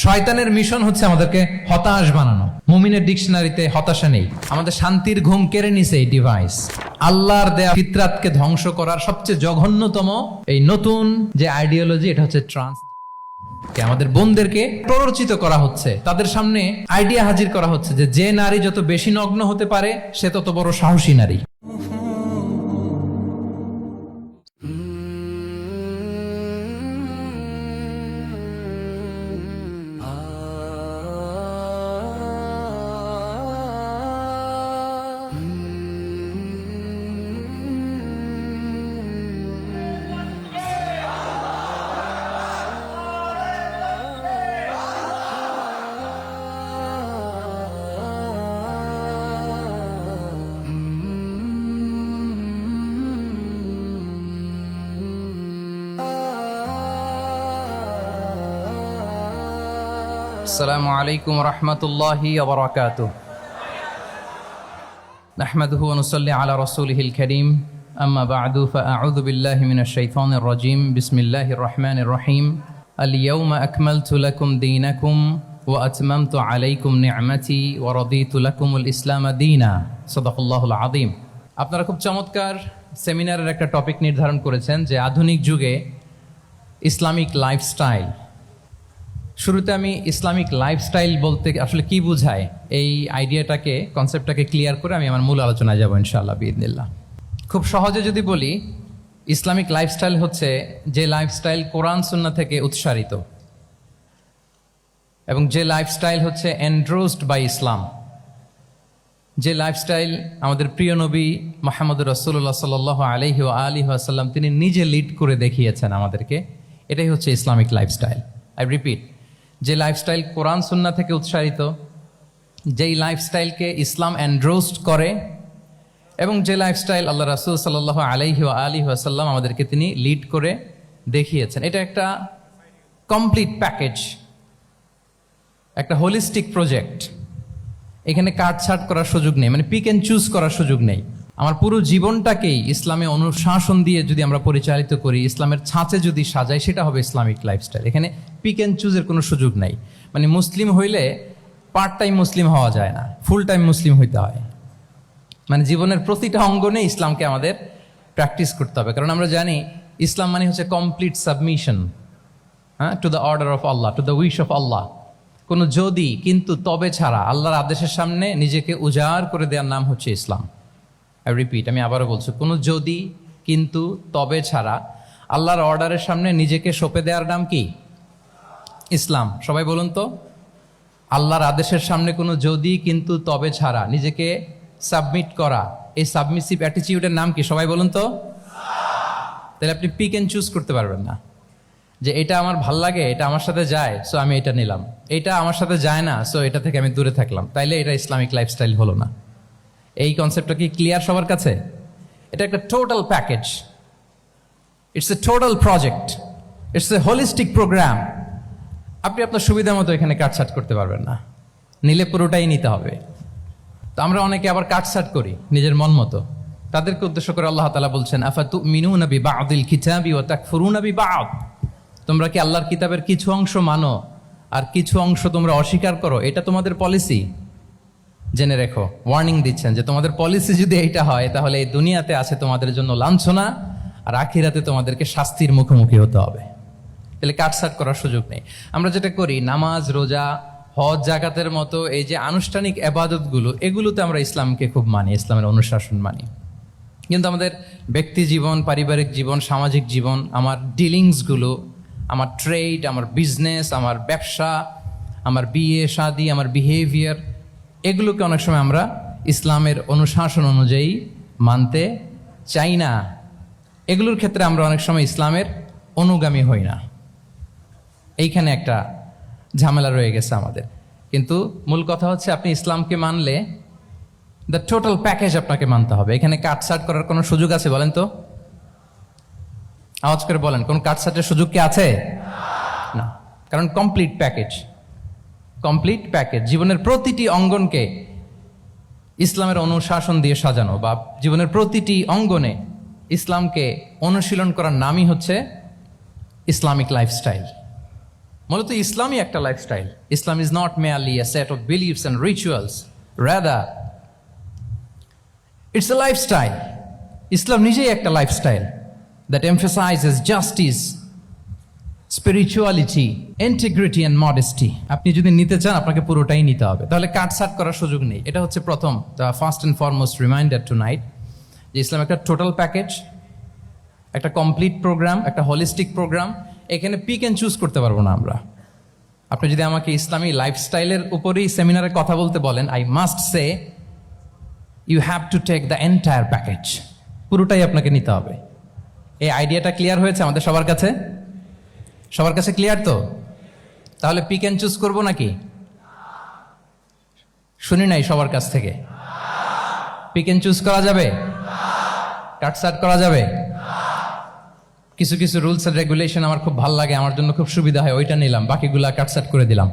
শয়তানের মিশন হচ্ছে আমাদেরকে হতাশ বানানো। মুমিনের ডিকশনারিতে হতাশা নেই। আমাদের শান্তির ঘুম কেড়ে নিছে এই ডিভাইস। আল্লাহর দেয়া ফিতরাতকে ধ্বংস করার সবচেয়ে জঘন্যতম এই নতুন যে আইডিওলজি, এটা হচ্ছে ট্রান্স। আমাদের বোনদেরকে প্ররোচিত করা হচ্ছে, তাদের সামনে আইডিয়া হাজির করা হচ্ছে যে নারী যত বেশি নগ্ন হতে পারে সে তত বড় সাহসী নারী। আসসালামু আলাইকুম রহমতুল্লাহি ওয়া বারাকাতুহু। নাহমাদুহু ওয়া নুসাল্লি আলা রাসূলিহিল কারীম, আম্মা বা'দু, ফাআউযু বিল্লাহি মিনাশ শাইতানির রাজীম। বিসমিল্লাহির রহমানির রহিম। আল ইয়াওমা আকমালতু লাকুম দীনাকুম ওয়া আতমামতু আলাইকুম নি'মাতি ওয়া রাদিতু লাকুমুল ইসলাম দীনা। সাদাকাল্লাহুল আযীম। আপনারা খুব চমৎকার সেমিনারের একটা টপিক নির্ধারণ করেছেন যে আধুনিক যুগে ইসলামিক লাইফস্টাইল। শুরুতে আমি ইসলামিক লাইফস্টাইল বলতে আসলে কি বোঝায় এই আইডিয়াটাকে, কনসেপ্টটাকে ক্লিয়ার করে আমি আমার মূল আলোচনায় যাব ইনশাআল্লাহ বিইذনিল্লাহ। খুব সহজে যদি বলি, ইসলামিক লাইফস্টাইল হচ্ছে যে লাইফস্টাইল কোরআন সুন্নাহ থেকে উৎসারিত এবং যে লাইফস্টাইল হচ্ছে এন্ডোর্সড বাই ইসলাম, যে লাইফস্টাইল আমাদের প্রিয় নবী মুহাম্মদ রাসূলুল্লাহ সাল্লাল্লাহু আলাইহি ওয়া আলিহি ওয়াসাল্লাম তিনি নিজে লিড করে দেখিয়েছেন আমাদেরকে। এটাই হচ্ছে ইসলামিক লাইফস্টাইল। আই রিপিট, যে লাইফস্টাইল কোরআন সুন্নাহ থেকে উৎসারিত, যেই লাইফস্টাইলকে ইসলাম এন্ডোর্সড করে এবং যে লাইফস্টাইল আল্লাহ রাসূল সাল্লাল্লাহু আলাইহি ওয়া আলিহি ওয়াসাল্লাম আমাদেরকে তিনি লিড করে দেখিয়েছেন। এটা একটা কমপ্লিট প্যাকেজ, একটা হোলিস্টিক প্রজেক্ট। এখানে কাটছাট করার সুযোগ নেই, মানে পিক অ্যান্ড চুজ করার সুযোগ নেই। আমার পুরো জীবনটাকেই ইসলামে অনুশাসন দিয়ে যদি আমরা পরিচালিত করি, ইসলামের ছাঁচে যদি সাজাই, সেটা হবে ইসলামিক লাইফস্টাইল। এখানে পিক অ্যান্ড চুজের কোনো সুযোগ নাই। মানে মুসলিম হইলে পার্ট টাইম মুসলিম হওয়া যায় না, ফুল টাইম মুসলিম হইতে হয়। মানে জীবনের প্রতিটা অঙ্গনে ইসলামকে আমাদের প্র্যাকটিস করতে হবে, কারণ আমরা জানি ইসলাম মানে হচ্ছে কমপ্লিট সাবমিশন, হ্যাঁ, to the order of Allah, to the wish of Allah. কোনো যদি কিন্তু তবে ছাড়া আল্লাহর আদেশের সামনে নিজেকে উজাড় করে দেওয়ার নাম হচ্ছে ইসলাম। আই রিপিট, আমি আবারও বলছি, কোনো যদি কিন্তু তবে ছাড়া আল্লাহর অর্ডারের সামনে নিজেকে সঁপে দেওয়ার নাম কি? ইসলাম। সবাই বলুন তো, আল্লাহর আদেশের সামনে কোনো যদি কিন্তু তবে ছাড়া নিজেকে সাবমিট করা, এই সাবমিসিভ অ্যাটিটিউডের নাম কি? সবাই বলুন তো। তাহলে আপনি পিক অ্যান্ড চুজ করতে পারবেন না যে এটা আমার ভাল লাগে, এটা আমার সাথে যায়, সো আমি এটা নিলাম, এটা আমার সাথে যায় না, সো এটা থেকে আমি দূরে থাকলাম। তাইলে এটা ইসলামিক লাইফস্টাইল হলো না। এই কনসেপ্টটা কি ক্লিয়ার সবার কাছে? এটা একটা total package, it's a total project, it's a holistic program. আপনি আপনার সুবিধা মতো এখানে কাটছাট করতে পারবেন না, নিলে পুরোটাই নিতে হবে। তো আমরা অনেকে আবার কাটছাট করি নিজের মন মতো। তাদেরকে উদ্দেশ্য করে আল্লাহ তাআলা বলছেন, আফাতুমিনুনা বিবা'দিল কিতাবি ওয়া তাকফুরুনা বিবা'দ। তোমরা কি আল্লাহর কিতাবের কিছু অংশ মানো আর কিছু অংশ তোমরা অস্বীকার করো? এটা তোমাদের পলিসি? জেনে রেখো, ওয়ার্নিং দিচ্ছেন যে তোমাদের পলিসি যদি এইটা হয়, তাহলে এই দুনিয়াতে আছে তোমাদের জন্য লাঞ্ছনা, আর আখিরাতে তোমাদেরকে শাস্তির মুখোমুখি হতে হবে। তাহলে কাটছাট করার সুযোগ নেই। আমরা যেটা করি, নামাজ, রোজা, হজ, জাকাতের মতো এই যে আনুষ্ঠানিক ইবাদতগুলো, এগুলোতে আমরা ইসলামকে খুব মানি, ইসলামের অনুশাসন মানি। কিন্তু আমাদের ব্যক্তি জীবন, পারিবারিক জীবন, সামাজিক জীবন, আমার ডিলিংসগুলো, আমার ট্রেড, আমার বিজনেস, আমার ব্যবসা, আমার বিয়ে শাদী, আমার বিহেভিয়ার, এগুলোকে অনেক সময় আমরা ইসলামের অনুশাসন অনুযায়ী মানতে চাই না। এগুলোর ক্ষেত্রে আমরা অনেক সময় ইসলামের অনুগামী হই না। এইখানে একটা ঝামেলা রয়ে গেছে আমাদের। কিন্তু মূল কথা হচ্ছে, আপনি ইসলামকে মানলে দ্য টোটাল প্যাকেজ আপনাকে মানতে হবে। এখানে কাটছাট করার কোনো সুযোগ আছে বলেন তো? আওয়াজ করে বলেন, কোন কাটছাটের সুযোগ কি আছে? না, কারণ কমপ্লিট প্যাকেজ, কমপ্লিট প্যাকেজ। জীবনের প্রতিটি অঙ্গনকে ইসলামের অনুশাসন দিয়ে সাজানো, বা জীবনের প্রতিটি অঙ্গনে ইসলামকে অনুশীলন করার নামই হচ্ছে ইসলামিক লাইফস্টাইল। মূলত ইসলামই একটা lifestyle. Islam is not merely a set of beliefs and rituals, rather it's a lifestyle. ইসলাম নিজেই একটা lifestyle that emphasizes justice, spirituality, integrity and modesty. আপনি যদি নিতে চান আপনাকে পুরোটাই নিতে হবে, তাহলে কাটছাট করার সুযোগ নেই। এটা হচ্ছে প্রথম, the first and foremost reminder tonight, যে ইসলাম একটা টোটাল প্যাকেজ, একটা কমপ্লিট প্রোগ্রাম, একটা হোলিস্টিক প্রোগ্রাম। এখানে পিক অ্যান্ড চুজ করতে পারবো না আমরা। আপনি যদি আমাকে ইসলামী লাইফস্টাইলের উপরেই সেমিনারে কথা বলতে বলেন, I must say you have to take the entire package, পুরোটাই আপনাকে নিতে হবে। এই আইডিয়াটা ক্লিয়ার হয়েছে আমাদের সবার কাছে? সবার কাছে ক্লিয়ার তো? তাহলে পিক অ্যান্ড চুজ করবো নাকি? শুনি নাই সবার কাছ থেকে। পিক অ্যান্ড চুজ করা যাবে? কাটছাট করা যাবে? কিছু কিছু রুলস এন্ড রেগুলেশন আমার খুব ভালো লাগে, আমার জন্য খুব সুবিধা হয়, ওইটা নিলাম, বাকিগুলা কাটছাট করে দিলাম।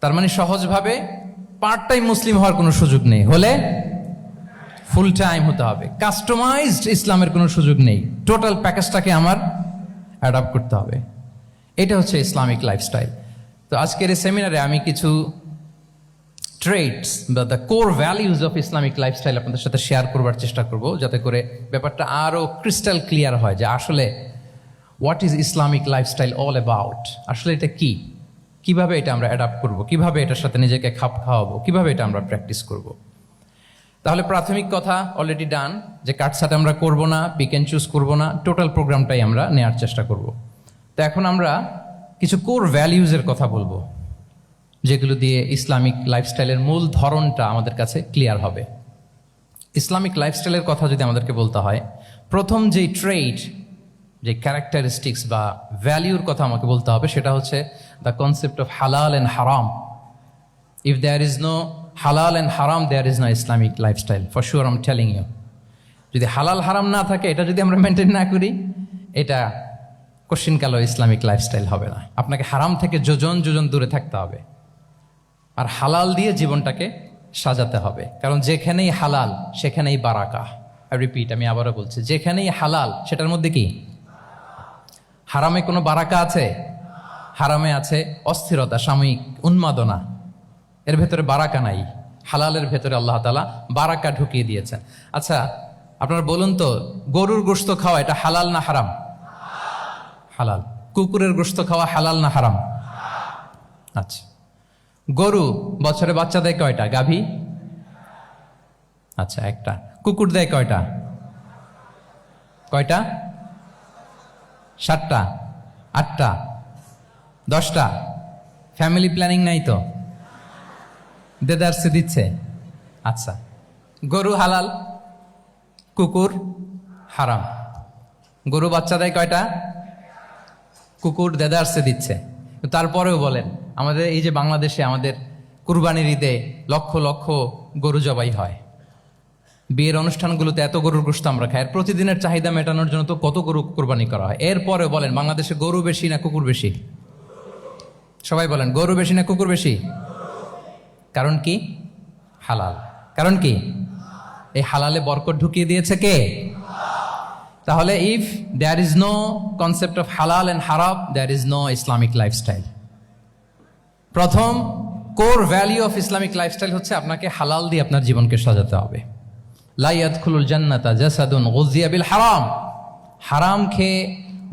তার মানে সহজভাবে পার্ট টাইম মুসলিম হওয়ার কোনো সুযোগ নেই, হলে ফুল টাইম হতে হবে। কাস্টমাইজড ইসলামের কোনো সুযোগ নেই, টোটাল প্যাকেজটাকে আমার অ্যাডাপ্ট করতে হবে। এটা হচ্ছে ইসলামিক লাইফস্টাইল। তো আজকের এই সেমিনারে আমি কিছু ট্রেটস বা the core values of Islamic lifestyle আপনাদের সাথে শেয়ার করবার চেষ্টা করব, যাতে করে ব্যাপারটা আরও ক্রিস্টাল ক্লিয়ার হয় যে আসলে what is Islamic lifestyle all about. আসলে এটা কি, কিভাবে এটা আমরা অ্যাডাপ্ট করব, কিভাবে এটার সাথে নিজেকে খাপ খাওয়াবো, কিভাবে এটা আমরা প্র্যাকটিস করব। তাহলে প্রাথমিক কথা অলরেডি ডান, যে কাটছাট আমরা করব না, পিক অ্যান্ড চুজ করব না, টোটাল প্রোগ্রামটাই আমরা নেওয়ার চেষ্টা করব। তো এখন আমরা কিছু কোর ভ্যালিউজের কথা বলবো, যেগুলো দিয়ে ইসলামিক লাইফস্টাইলের মূল ধরনটা আমাদের কাছে ক্লিয়ার হবে। ইসলামিক লাইফস্টাইলের কথা যদি আমাদেরকে বলতে হয়, প্রথম যেই ট্রেট, যে ক্যারেক্টারিস্টিক্স বা ভ্যালিউর কথা আমাকে বলতে হবে, সেটা হচ্ছে দ্য কনসেপ্ট অফ হালাল অ্যান্ড হারাম। ইফ দেয়ার ইজ নো হালাল অ্যান্ড হারাম, there is no Islamic lifestyle, for sure I am telling you. যদি হালাল হারাম না থাকে, এটা যদি আমরা মেনটেন না করি, এটা কোশ্চিনকালেও ইসলামিক লাইফস্টাইল হবে না। আপনাকে হারাম থেকে যোজন যোজন দূরে থাকতে হবে, আর হালাল দিয়ে জীবনটাকে সাজাতে হবে। কারণ যেখানেই হালাল সেখানেই বারাকা। আই রিপিট, আমি আবারও বলছি, যেখানেই হালাল সেটার মধ্যে কি? হারামে কোনো বারাকা আছে? হারামে আছে অস্থিরতা, সাময়িক উন্মাদনা, এর ভেতরে বারাকা নাই। হালালের ভেতরে আল্লাহ তাআলা বারাকা ঢুকিয়ে দিয়েছেন। আচ্ছা, আপনারা বলুন তো, গরুর গোশত খাওয়া এটা হালাল না হারাম? হালাল। কুকুরের গোশত খাওয়া হালাল না হারাম? আচ্ছা, গরু বছরে বাচ্চা দেয় কয়টা? গাভী? আচ্ছা, একটা। কুকুর দেয় কয়টা? কয়টা? 7টা, 8টা, 10টা? ফ্যামিলি প্ল্যানিং নাই তো? দেদারসে দিচ্ছে। আচ্ছা, গরু হালাল, কুকুর হারাম। গরু বাচ্চা দেয় কয়টা? কুকুর দেদারসে দিচ্ছে। তারপরেও বলেন, আমাদের এই যে বাংলাদেশে আমাদের কুরবানির ঈদে লক্ষ লক্ষ গরু জবাই হয়, বিয়ের অনুষ্ঠানগুলোতে এত গরুর গোশত আমরা খাই, আর প্রতিদিনের চাহিদা মেটানোর জন্য তো কত গরু কোরবানি করা হয়। এরপরে বলেন, বাংলাদেশে গরু বেশি না কুকুর বেশি? সবাই বলেন, গরু বেশি না কুকুর বেশি? কারণ কি? হালাল। কারণ কি? এই হালালে বরকত ঢুকিয়ে দিয়েছে কে? তাহলে if there is no concept of হালাল অ্যান্ড হারাম, there is no Islamic lifestyle. প্রথম core value of Islamic lifestyle হচ্ছে আপনাকে হালাল দিয়ে আপনার জীবনকে সাজাতে হবে। লা ইয়াদখুলুল জান্নাতা জাসাদুন গুযিয়া বিল হারাম। হারাম খেয়ে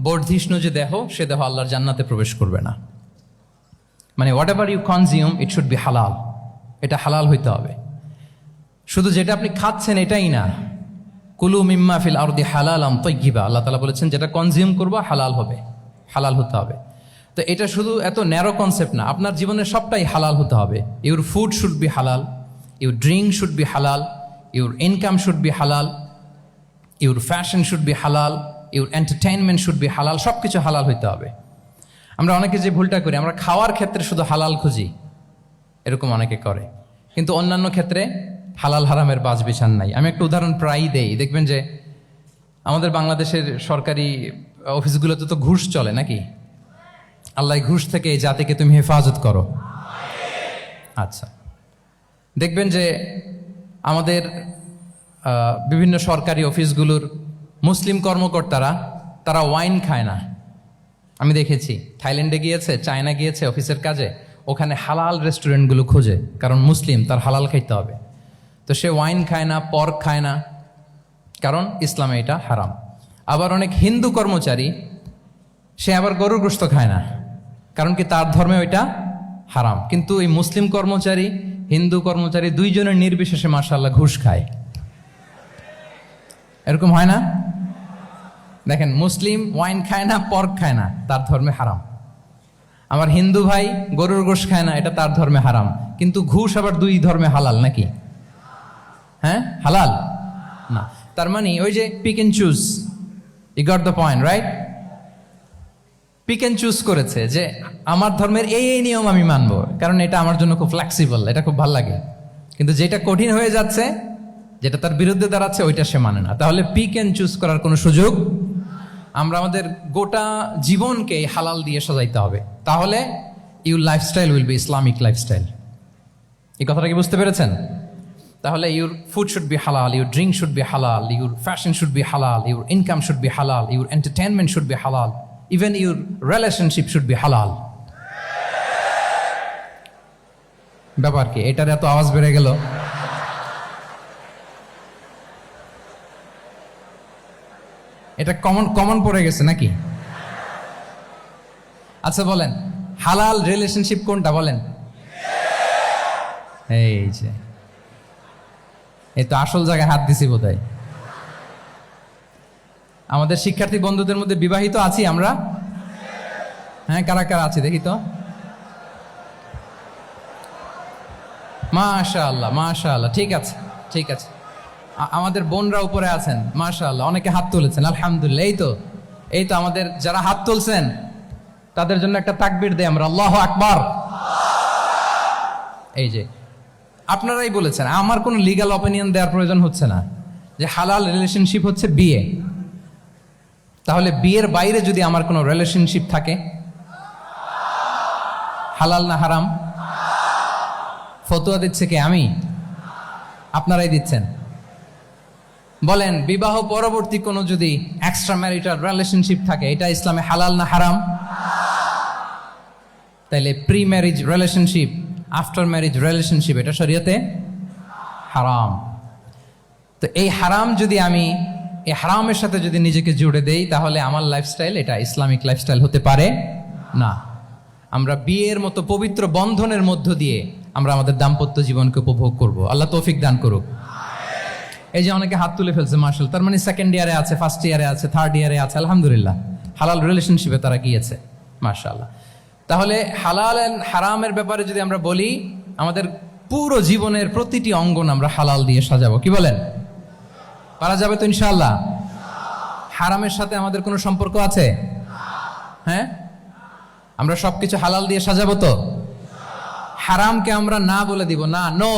বর্ধিষ্ণু যে দেহ, সে দেহ আল্লাহর জান্নাতে প্রবেশ করবে না। মানে whatever you consume, it should be হালাল। এটা হালাল হইতে হবে। শুধু যেটা আপনি খাচ্ছেন এটাই না, কুলু মিম্মা ফিল আরদি হালালাম তাইয়্যিবা, আল্লাহ তাআলা বলেছেন যেটা কনজিউম করবো হালাল হবে, হালাল হতে হবে। তো এটা শুধু এত ন্যারো কনসেপ্ট না, আপনার জীবনের সবটাই হালাল হতে হবে। ইউর ফুড শুড বি হালাল, ইউর ড্রিঙ্ক শুড বি হালাল, ইউর ইনকাম শুড বি হালাল, ইউর ফ্যাশন শুড বি হালাল, ইউর এন্টারটেইনমেন্ট শুড বি হালাল। সব কিছু হালাল হইতে হবে। আমরা অনেকে যে ভুলটা করি, আমরা খাওয়ার ক্ষেত্রে শুধু হালাল খুঁজি, এরকম অনেকে করে, কিন্তু অন্যান্য ক্ষেত্রে হালাল হারামের বাজ বিছান নাই। আমি একটা উদাহরণ প্রায়ই দেই, দেখবেন যে আমাদের বাংলাদেশের সরকারি অফিসগুলোতে তো ঘুষ চলে নাকি? আল্লাহ ঘুষ থেকে এই জাতিকে তুমি হেফাজত করো। আচ্ছা, দেখবেন যে আমাদের বিভিন্ন সরকারি অফিসগুলোর মুসলিম কর্মকর্তারা, তারা ওয়াইন খায় না। আমি দেখেছি থাইল্যান্ডে গিয়েছে, চায়না গিয়েছে অফিসের কাজে, ওখানে হালাল রেস্টুরেন্টগুলো খোঁজে, কারণ মুসলিম, তার হালাল খাইতে হবে। তো সে ওয়াইন খায় না, পর্ক খায় না, কারণ ইসলামে এটা হারাম। আবার অনেক হিন্দু কর্মচারী, সে আবার গরুর গোশত খায় না, কারণ কি তার ধর্মে ওইটা হারাম। কিন্তু এই মুসলিম কর্মচারী, হিন্দু কর্মচারী দুইজনের নির্বিশেষে মাশাআল্লাহ ঘুষ খায়। এরকম হয় না? দেখেন, মুসলিম ওয়াইন খায় না, পর্ক খায় না, তার ধর্মে হারাম। আমার হিন্দু ভাই গরুর গোশত খায় না, এটা তার ধর্মে হারাম। কিন্তু ঘুষ আবার দুই ধর্মে হালাল নাকি? হ্যাঁ, হালাল না। তার মানে ওই যে pick and choose, you got the point, right? Pick and choose করেছে যে আমার ধর্মের এই এই নিয়ম আমি মানবো, কারণ এটা আমার জন্য খুব ফ্লেক্সিবল, এটা খুব ভালো লাগে। কিন্তু যেটা কঠিন হয়ে যাচ্ছে, যেটা তার বিরুদ্ধে দাঁড়াচ্ছে, ওইটা সে মানে না। তাহলে পিক এন্ড চুজ করার কোনো সুযোগ, আমরা আমাদের গোটা জীবনকে হালাল দিয়ে সাজাইতে হবে। তাহলে your lifestyle will be Islamic lifestyle. এই কথাটা কি বুঝতে পেরেছেন? তাহলে ইউর ফুড শুড বি হালাল, ইউর ড্রিঙ্ক শুড বি হালাল, ইউর ফ্যাশন শুড বি হালাল, ইউর ইনকাম শুড বি হালাল, ইউর এন্টারটেনমেন্ট শুড বি হালাল, even your relationship should be হালাল। ব্যাপার কি? এটার এত আওয়াজ বেড়ে গেল। এটা কমন পড়ে গেছে নাকি? আচ্ছা বলেন, হালাল রিলেশনশিপ কোনটা বলেন? এই যে, এই তো আসল জায়গায় হাত দিছি বোধহয়। আমাদের শিক্ষার্থী বন্ধুদের মধ্যে বিবাহিত আছি আমরা? হ্যাঁ, কারা কারা আছি দেখি তো। মাশাআল্লাহ, মাশাআল্লাহ, ঠিক আছে, ঠিক আছে। আমাদের বোনরা উপরে আছেন, মাশাআল্লাহ, অনেকে হাত তুলেছেন, আলহামদুলিল্লাহ। এই তো আমাদের যারা হাত তুলছেন তাদের জন্য একটা তাকবীর দেই আমরা, আল্লাহু আকবার। এই যে আপনারাই বলেছেন, আমার কোনো লিগ্যাল অপিনিয়ন দেওয়ার প্রয়োজন হচ্ছে না, যে হালাল রিলেশনশিপ হচ্ছে বিয়ে। তাহলে বিয়ের বাইরে যদি আমার কোনো রিলেশনশিপ থাকে, হালাল না হারাম? ফতোয়া দিচ্ছে কে? আমি? আপনারাই দিচ্ছেন। বলেন, বিবাহ পরবর্তী কোনো যদি এক্সট্রা ম্যারিটাল রিলেশনশিপ থাকে, এটা ইসলামে হালাল না হারাম? তাইলে pre marriage relationship, after marriage relationship, এটা শরীয়তে হারাম। তো এই হারাম যদি আমি এই হারামের সাথে যদি নিজেকে জুড়ে দেই, তাহলে আমার লাইফস্টাইল এটা ইসলামিক লাইফস্টাইল হতে পারে না। আমরা বিয়ের মতো পবিত্র বন্ধনের মধ্য দিয়ে আমরা আমাদের দাম্পত্য জীবনকে উপভোগ করব। আল্লাহ তৌফিক দান করুক। এই যে অনেকে হাত তুলে ফেলছে, মাশাআল্লাহ, তার মানে সেকেন্ড ইয়ারে আছে, ফার্স্ট ইয়ারে আছে, থার্ড ইয়ারে আছে, আলহামদুলিল্লাহ, হালাল রিলেশনশিপে তারা গিয়েছে, মাশাআল্লাহ। তাহলে হালাল এন্ড হারামের ব্যাপারে যদি আমরা বলি, আমাদের পুরো জীবনের প্রতিটি অঙ্গন আমরা হালাল দিয়ে সাজাবো। কি বলেন? পারা যাবে তো ইনশাআল্লাহ? হারামের সাথে আমাদের কোনো সম্পর্ক আছে? হ্যাঁ, আমরা সবকিছু হালাল দিয়ে সাজাবো তো? হারামকে আমরা না বলে দিব, না, নো।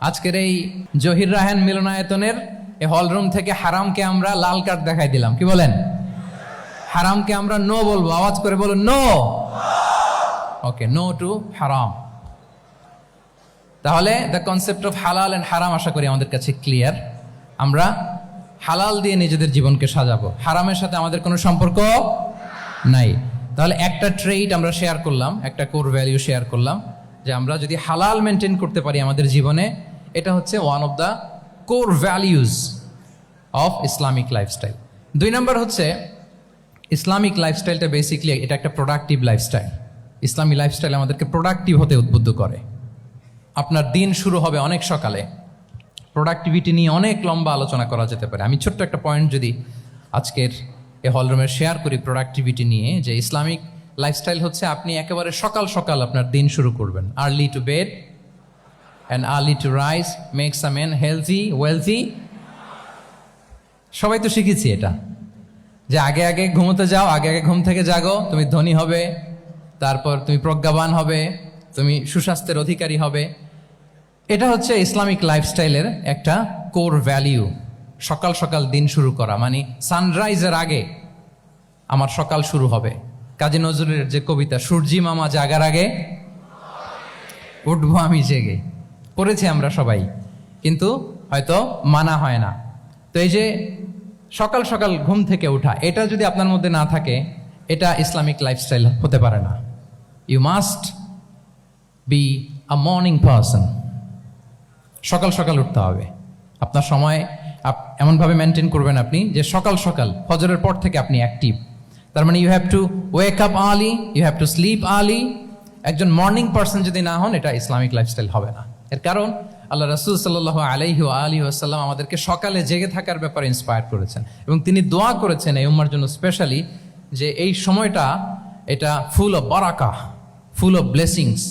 আজকের এই জহির রায়হান মিলনায়তনের এই হলরুম থেকে হারামকে আমরা লাল কার্ড দেখাই দিলাম। কি বলেন? হারামকে আমরা নো বলবো, আওয়াজ করে বলুন, নো। ওকে, নো টু হারাম। তাহলে দ্য কনসেপ্ট অফ হালাল এন্ড হারাম আশা করি আমাদের কাছে ক্লিয়ার। আমরা হালাল দিয়ে নিজেদের জীবনকে সাজাবো, হারামের সাথে আমাদের কোনো সম্পর্ক নাই। তাহলে একটা ট্রেইট আমরা শেয়ার করলাম, একটা কোর ভ্যালু শেয়ার করলাম, যে আমরা যদি হালাল মেনটেন করতে পারি আমাদের জীবনে, এটা হচ্ছে one of the core values of Islamic lifestyle. 2 নম্বর হচ্ছে, ইসলামিক লাইফস্টাইলটা বেসিকলি এটা একটা প্রোডাক্টিভ লাইফস্টাইল। ইসলামী লাইফস্টাইল আমাদেরকে প্রোডাক্টিভ হতে উদ্বুদ্ধ করে। আপনার দিন শুরু হবে অনেক সকালে, প্রোডাক্টিভিটি নিয়ে অনেক লম্বা আলোচনা করা যেতে পারে। আমি ছোট্ট একটা পয়েন্ট যদি আজকের এই হলরুমে শেয়ার করি প্রোডাক্টিভিটি নিয়ে, যে ইসলামিক লাইফস্টাইল হচ্ছে আপনি একেবারে সকাল সকাল আপনার দিন শুরু করবেন। Early to bed and early to rise makes a man healthy wealthy. সবাই তো শিখেছি এটা, যে আগে আগে ঘুমোতে যাও, আগে আগে ঘুম থেকে জাগো, তুমি ধনী হবে, তারপর তুমি প্রজ্ঞাবান হবে, তুমি সুস্বাস্থ্যের অধিকারী হবে। এটা হচ্ছে ইসলামিক লাইফস্টাইলের একটা কোর ভ্যালিউ। সকাল সকাল দিন শুরু করা, মানে সানরাইজের আগে আমার সকাল শুরু হবে। কাজী নজরুলের যে কবিতা, সূর্যি মামা জাগার আগে উঠবো আমি জেগে, পড়েছি আমরা সবাই, কিন্তু হয়তো মানা হয় না। তো এই যে সকাল সকাল ঘুম থেকে ওঠা, এটা যদি আপনার মধ্যে না থাকে, এটা ইসলামিক লাইফস্টাইল হতে পারে না। You must be a morning person. সকাল সকাল উঠতে হবে। আপনার সময় এমনভাবে মেনটেন করবেন আপনি যে সকাল সকাল ফজরের পর থেকে আপনি অ্যাক্টিভ। তার মানে you have to wake up early, you have to sleep early. একজন মর্নিং পারসন যদি না হন, এটা ইসলামিক লাইফস্টাইল হবে না। এর কারণ আল্লাহ রাসূল সাল্লাল্লাহু আলাইহি ওয়া আলিহি ওয়াসাল্লাম আমাদেরকে সকালে জেগে থাকার ব্যাপারে ইন্সপায়ার করেছেন এবং তিনি দোয়া করেছেন এই উম্মার জন্য স্পেশালি, যে এই সময়টা এটা ফুল অফ বারাকা, ফুল অফ ব্লেসিংস।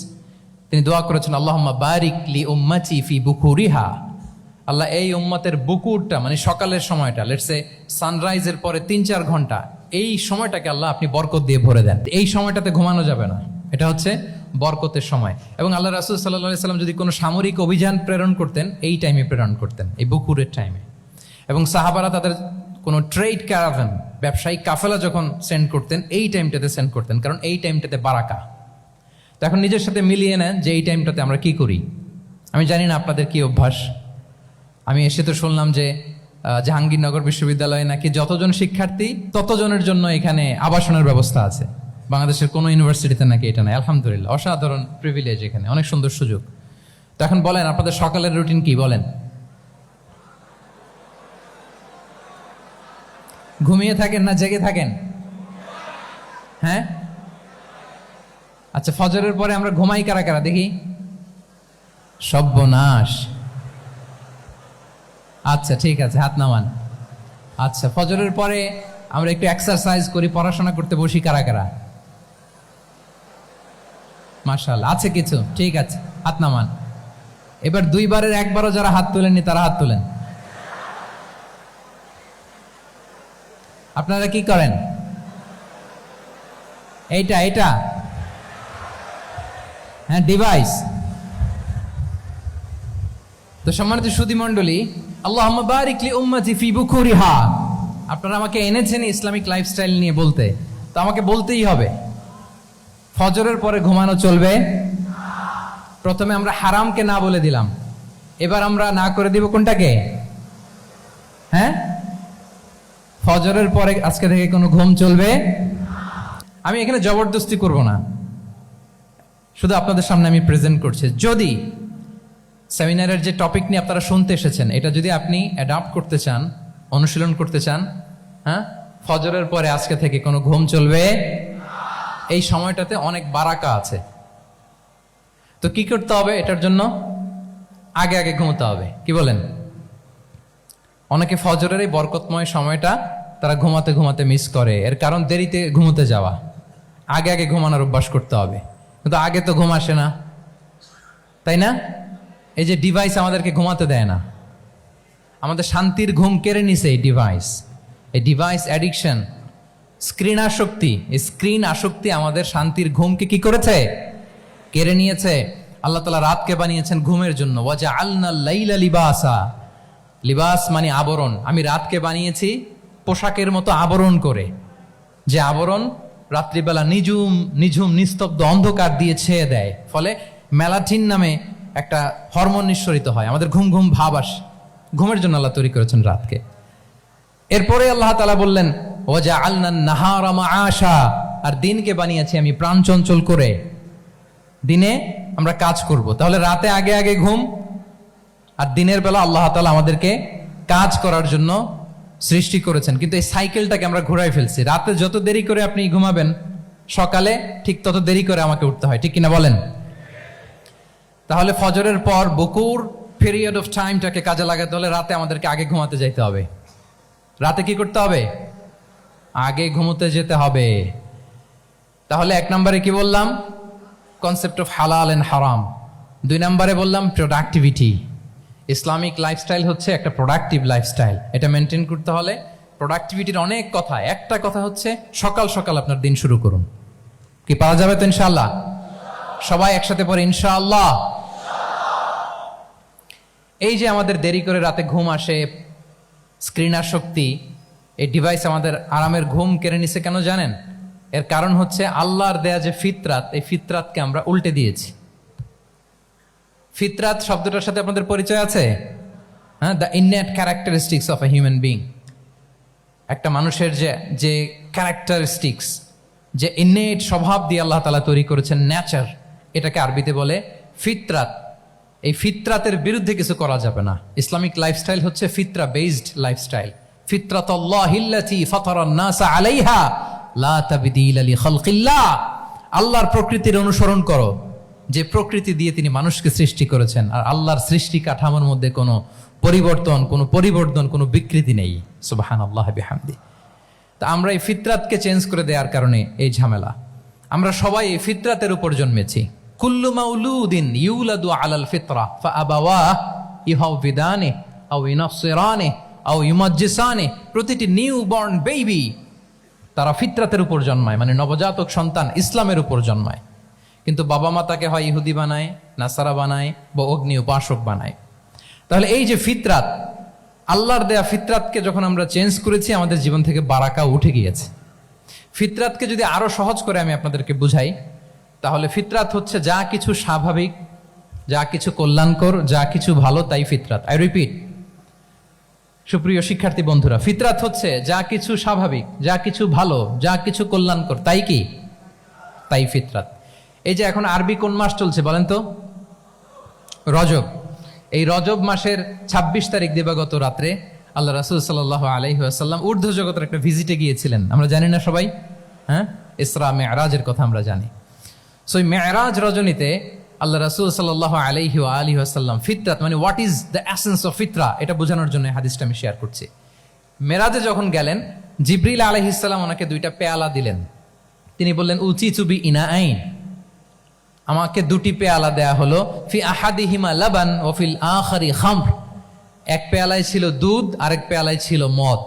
তিনি দোয়া করেছেন আল্লাহুম্মা বারিক লি উম্মতি ফি বুকুরিহা। আল্লাহ এই উম্মতের বুকুরটা মানে সকালের সময়টা, লেটস সে সানরাইজের পরে 3-4 ঘন্টা, এই সময়টাকে আল্লাহ আপনি বরকত দিয়ে ভরে দেন। এই সময়টাতে ঘুমানো যাবে না, এটা হচ্ছে বরকতের সময়। এবং আল্লাহ রাসূল সাল্লাল্লাহু আলাইহি সাল্লাম যদি কোনো সামরিক অভিযান প্রেরণ করতেন, এই টাইমে প্রেরণ করতেন, এই বুকুরের টাইমে। এবং সাহাবারা তাদের কোনো ট্রেড ক্যারাভান, ব্যবসায়িক কাফেলা যখন সেন্ড করতেন, এই টাইমটাতে সেন্ড করতেন, কারণ এই টাইমটাতে বারাকা। তো এখন নিজের সাথে মিলিয়ে নেন যে এই টাইমটাতে আমরা কি করি। আমি জানি না আপনাদের কি অভ্যাস। আমি এসে তো শুনলাম যে জাহাঙ্গীরনগর বিশ্ববিদ্যালয়ে নাকি যতজন শিক্ষার্থী ততজনের জন্য এখানে আবাসনের ব্যবস্থা আছে। বাংলাদেশের কোনো ইউনিভার্সিটিতে নাকি এটা নাই। আলহামদুলিল্লাহ, অসাধারণ প্রিভিলেজ, এখানে অনেক সুন্দর সুযোগ। তো এখন বলেন আপনাদের সকালের রুটিন কি বলেন? ঘুমিয়ে থাকেন না জেগে থাকেন? হ্যাঁ, আচ্ছা, ফজরের পরে আমরা ঘুমাই কারা কারা দেখি? সর্বনাশ। আচ্ছা ঠিক আছে, হাত নামান। আচ্ছা, ফজরের পরে আমরা একটু এক্সারসাইজ করি, পড়াশোনা করতে বসি কারা কারা? মাশাআল্লাহ, আছে কিছু, ঠিক আছে, হাত নামান। এবার 2 বারের 1 বারও যারা হাত তোলেননি তারা হাত তোলেন। আপনারা কি করেন? এইটা এটা হ্যাঁ, ডিভাইস। তো সম্মানিত সুধী মণ্ডলী, আল্লাহুম্মা বারিক লি উম্মতি ফি বুকুরিহা। আপনারা আমাকে এনেছেন ইসলামিক লাইফস্টাইল নিয়ে বলতে, তো আমাকে বলতেই হবে ফজরের পরে ঘুমানো চলবে। প্রথমে আমরা হারামকে না বলে দিলাম, এবার আমরা না করে দিব কোনটাকে? হ্যাঁ, ফজরের পরে আজকে থেকে কোনো ঘুম চলবে। আমি এখানে জবরদস্তি করব না, শুধু আপনাদের সামনে আমি প্রেজেন্ট করছি। যদি সেমিনারের যে টপিক নিয়ে আপনারা শুনতে এসেছেন, এটা যদি আপনি অ্যাডাপ্ট করতে চান, অনুশীলন করতে চান, হ্যাঁ, ফজরের পরে আজকে থেকে কোনো ঘুম চলবে। এই সময়টাতে অনেক বারাকা আছে। তো কি করতে হবে? এটার জন্য আগে আগে ঘুমোতে হবে। কি বলেন? অনেকে ফজরের এই বরকতময় সময়টা তারা ঘুমাতে ঘুমাতে মিস করে। এর কারণ দেরিতে ঘুমোতে যাওয়া। আগে আগে ঘুমানোর অভ্যাস করতে হবে। কিন্তু আগে তো ঘুম আসে না, তাই না? এই যে ডিভাইস আমাদেরকে ঘুমাতে দেয় না, আমাদের শান্তির ঘুম কেড়ে নিছে এই ডিভাইস। এই ডিভাইস অ্যাডিকশন, স্ক্রিন আসক্তি, এই স্ক্রিন আসক্তি আমাদের শান্তির ঘুমকে কি করেছে? কেড়ে নিয়েছে। আল্লাহ তাআলা রাতকে বানিয়েছেন ঘুমের জন্য। ওয়াজআলনাল লাইলা লিবাসা। লিবাস মানে আবরণ। আমি রাতকে বানিয়েছি পোশাকের মতো আবরণ করে, যে আবরণ রাত্রিবেলা নিঝুম নিঝুম নিস্তব্ধ অন্ধকার দিয়ে ছেয়ে দেয়। ফলে মেলাটিন নামে একটা হরমোন নিঃসরিত হয়, আমাদের ঘুম ঘুম ভাব আসে। ঘুমের জন্য আল্লাহ তৈরি করেছেন রাতকে। এরপরে আল্লাহ তাআলা বললেন ওয়াজআলনান নাহারা মাআশা। আর দিনকে বানিয়েছি আমি প্রাণ চঞ্চল করে, দিনে আমরা কাজ করব। তাহলে রাতে আগে আগে ঘুম, আর দিনের বেলা আল্লাহ তাআলা আমাদেরকে কাজ করার জন্য সৃষ্টি করেছেন। কিন্তু এই সাইকেলটাকে আমরা ঘুরাই ফেলছি। রাতে যত দেরি করে আপনি ঘুমাবেন, সকালে ঠিক তত দেরি করে আমাকে উঠতে হয়, ঠিক কিনা বলেন? তাহলে ফজরের পর বকুর পিরিয়ড অফ টাইমটাকে কাজে লাগাতে হলে রাতে আমাদেরকে আগে ঘুমাতে যেতে হবে। রাতে কি করতে হবে? আগে ঘুমোতে যেতে হবে। তাহলে 1 নম্বরে কি বললাম? কনসেপ্ট অফ হালাল এন্ড হারাম। 2 নম্বরে বললাম প্রোডাক্টিভিটি। ইসলামিক লাইফস্টাইল হচ্ছে একটা প্রোডাক্টিভ লাইফস্টাইল। এটা মেনটেন করতে হলে প্রোডাক্টিভিটির অনেক কথা। একটা কথা হচ্ছে সকাল সকাল আপনার দিন শুরু করুন। কি পাওয়া যাবে তো ইনশাআল্লাহ? সবাই একসাথে পড়ে ইনশাআল্লাহ। এই যে আমাদের দেরি করে রাতে ঘুম আসে, স্ক্রিন আসক্তি, এই ডিভাইস আমাদের আরামের ঘুম কেড়ে নিছে কেন জানেন? এর কারণ হচ্ছে আল্লাহর দেয়া যে ফিতরাত, এই ফিতরাতকে আমরা উল্টে দিয়েছি। ফিতরাত শব্দটার সাথে আপনাদের পরিচয় আছে? হ্যাঁ, the innate characteristics of a human being. একটা মানুষের যে ক্যারেক্টারিস্টিক্স, যে ইননেট স্বভাব দিয়ে আল্লাহ তাআলা তৈরি করেছেন, নেচার, এটাকে আরবিতে বলে ফিতরাত। এই ফিতরাতের বিরুদ্ধে কিছু করা যাবে না। ইসলামিক লাইফস্টাইল হচ্ছে ফিতরা বেসড লাইফস্টাইল। ফিতরাতাল্লাহিল্লাতী ফাতারান নাসা আলাইহা লা তাবদীলা লিখালকিল্লাহ। আল্লাহর প্রকৃতির অনুসরণ করো, যে প্রকৃতি দিয়ে তিনি মানুষকে সৃষ্টি করেছেন। আর আল্লাহর সৃষ্টি কাঠামোর মধ্যে কোনো পরিবর্তন, কোনো বিকৃতি নেই। সুবহানাল্লাহি বিহামদি। তা আমরা এই ফিতরাতকে চেঞ্জ করে দেওয়ার কারণে এই ঝামেলা। আমরা সবাই এই ফিতরাতের উপর জন্মেছি। কুল্লু মাউলুদিন ইউলাদু আলাল ফিতরা ফাআবাওয়াহু ইউহাউবিদানি আও ইউনাসসিরানি আও ইউমাজ্জিসানি। প্রতিটি নিউ বর্ন বেবি তারা ফিতরাতের উপর জন্মায়, মানে নবজাতক সন্তান ইসলামের উপর জন্মায়। কিন্তু বাবা মা তাকে হয় ইহুদি বানায়, নাসারা বানায় বা অগ্নি উপাসক বানায়। তাহলে এই যে ফিতরাত, আল্লাহর দেয়া ফিতরাতকে যখন আমরা চেঞ্জ করেছি, আমাদের জীবন থেকে বারাকা উঠে গিয়েছে। ফিতরাতকে যদি আরো সহজ করে আমি আপনাদেরকে বুঝাই, তাহলে ফিতরাত হচ্ছে যা কিছু স্বাভাবিক, যা কিছু কল্যাণকর, যা কিছু ভালো, তাই ফিতরাত। আই রিপিট, সুপ্রিয় শিক্ষার্থী বন্ধুরা, ফিতরাত হচ্ছে যা কিছু স্বাভাবিক, যা কিছু ভালো, যা কিছু কল্যাণকর, তাই কি? তাই ফিতরাত। এই যে এখন আরবি কোন মাস চলছে বলেন তো? রজব। এই রজব মাসের ২৬ তারিখ দিবাগত রাত্রে আল্লাহ রাসূল সাল্লাল্লাহু আলাইহি ওয়াসাল্লাম ঊর্ধ্ব জগতের একটা ভিজিটে গিয়েছিলেন। আমরা জানি না সবাই? হ্যাঁ, ইসরা মেরাজের কথা আমরা জানি। সো এই মেরাজ রজনীতে আল্লাহ রাসূল সাল্লাল্লাহু আলাইহি ওয়া আলিহি ওয়াসাল্লাম ফিতরাত মানে what is the essence of ফিতরা, এটা বোঝানোর জন্য হাদিসটা আমি শেয়ার করছি। মেরাজে যখন গেলেন, জিবরিল আলাইহিস সালাম ওনাকে 2টা পেয়ালা দিলেন। তিনি বললেন উচিতু বি ইনাআইন, আমাকে 2টি পেয়ালা দেয়া হলো। ফি আহাদিহিমা লাবান ওয়া ফিল আখারি খামর। এক পেয়ালায় ছিল দুধ, আরেক পেয়ালায় ছিল মদ।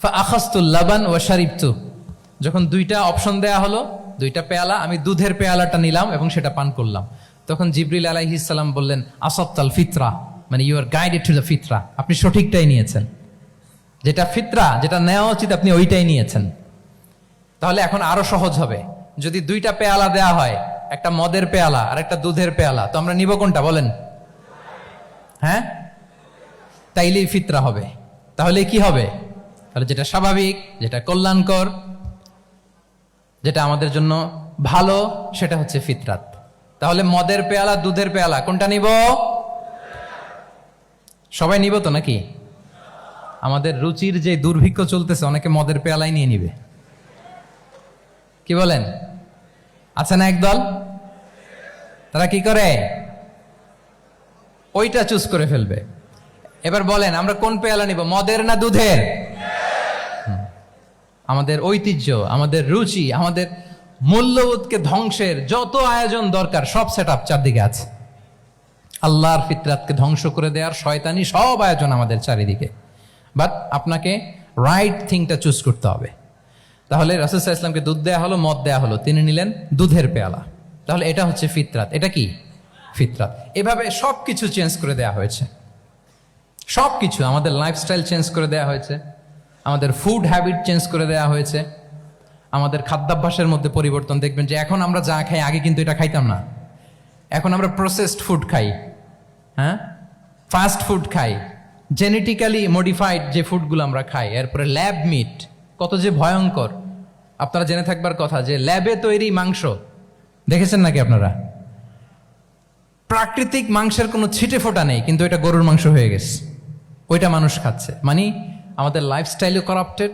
ফা আখাযতুল লাবান ওয়া শারিবতু। যখন 2টা অপশন দেয়া হলো, 2টা পেয়ালা, আমি দুধের পেয়ালাটা নিলাম এবং সেটা পান করলাম। তখন জিবরিল আলাইহিস সালাম বললেন আসাবতাল ফিতরা, মানে you are guided to the ফিতরা, আপনি সঠিকটাই নিয়েছেন। যেটা ফিতরা, যেটা নেওয়া উচিত, আপনি ওইটাই নিয়েছেন। তাহলে এখন আরো সহজ হবে। যদি 2টা পেয়ালা দেয়া হয়, একটা মদের পেয়ালা আর একটা দুধের পেয়ালা, তো আমরা নিব কোনটা বলেন? হ্যাঁ, তাইলেই ফিতরা হবে। তাহলে কি হবে? তাহলে যেটা স্বাভাবিক, যেটা কল্যাণকর, যেটা আমাদের জন্য ভালো, সেটা হচ্ছে ফিতরাত। তাহলে মদের পেয়ালা, দুধের পেয়ালা, কোনটা নিব? সবাই নিব তো নাকি? আমাদের রুচির যে দুর্ভিক্ষ চলতেছে, অনেকে মদের পেয়ালাই নিয়ে নিবে। কি বলেন? আছে না একদল, তারা কি করে? ওইটা চুজ করে ফেলবে। এবার বলেন আমরা কোন পেয়ালা নিব, মদের না দুধের? আমাদের ঐতিহ্য, আমাদের রুচি, আমাদের মূল্যবোধকে ধ্বংসের যত আয়োজন দরকার সব সেটআপ চারদিকে আছে। আল্লাহর ফিতরাতকে ধ্বংস করে দেওয়ার শয়তানি সব আয়োজন আমাদের চারিদিকে। বাট আপনাকে রাইট থিংটা চুজ করতে হবে। তাহলে রাসূল সাল্লাল্লাহু আলাইহি ওয়াসাল্লামকে দুধ দেয়া হলো, মদ দেয়া হলো, তিনি নিলেন দুধের পেয়ালা। তাহলে এটা হচ্ছে ফিতরাত। এটা কি? ফিতরাত। এভাবে সবকিছু চেঞ্জ করে দেয়া হয়েছে। সবকিছু, আমাদের লাইফস্টাইল চেঞ্জ করে দেয়া হয়েছে, আমাদের ফুড হ্যাবিট চেঞ্জ করে দেয়া হয়েছে, আমাদের খাদ্যাভ্যাসের মধ্যে পরিবর্তন। দেখবেন যে এখন আমরা যা খাই, আগে কিন্তু এটা খাইতাম না। এখন আমরা প্রসেসড ফুড খাই, হ্যাঁ, ফাস্ট ফুড খাই, জেনেটিক্যালি মডিফাইড যে ফুডগুলো আমরা খাই, এরপরে ল্যাব মিট, কত যে ভয়ঙ্কর। আপনারা জেনে থাকবার কথা যে ল্যাবে তৈরি মাংস দেখেছেন নাকি আপনারা? প্রাকৃতিক মাংসের কোনো ছিটে ফোটা নেই, কিন্তু এটা গরুর মাংস হয়ে গেছে, ওইটা মানুষ খাচ্ছে। মানে আমাদের লাইফস্টাইলও করাপ্টেড,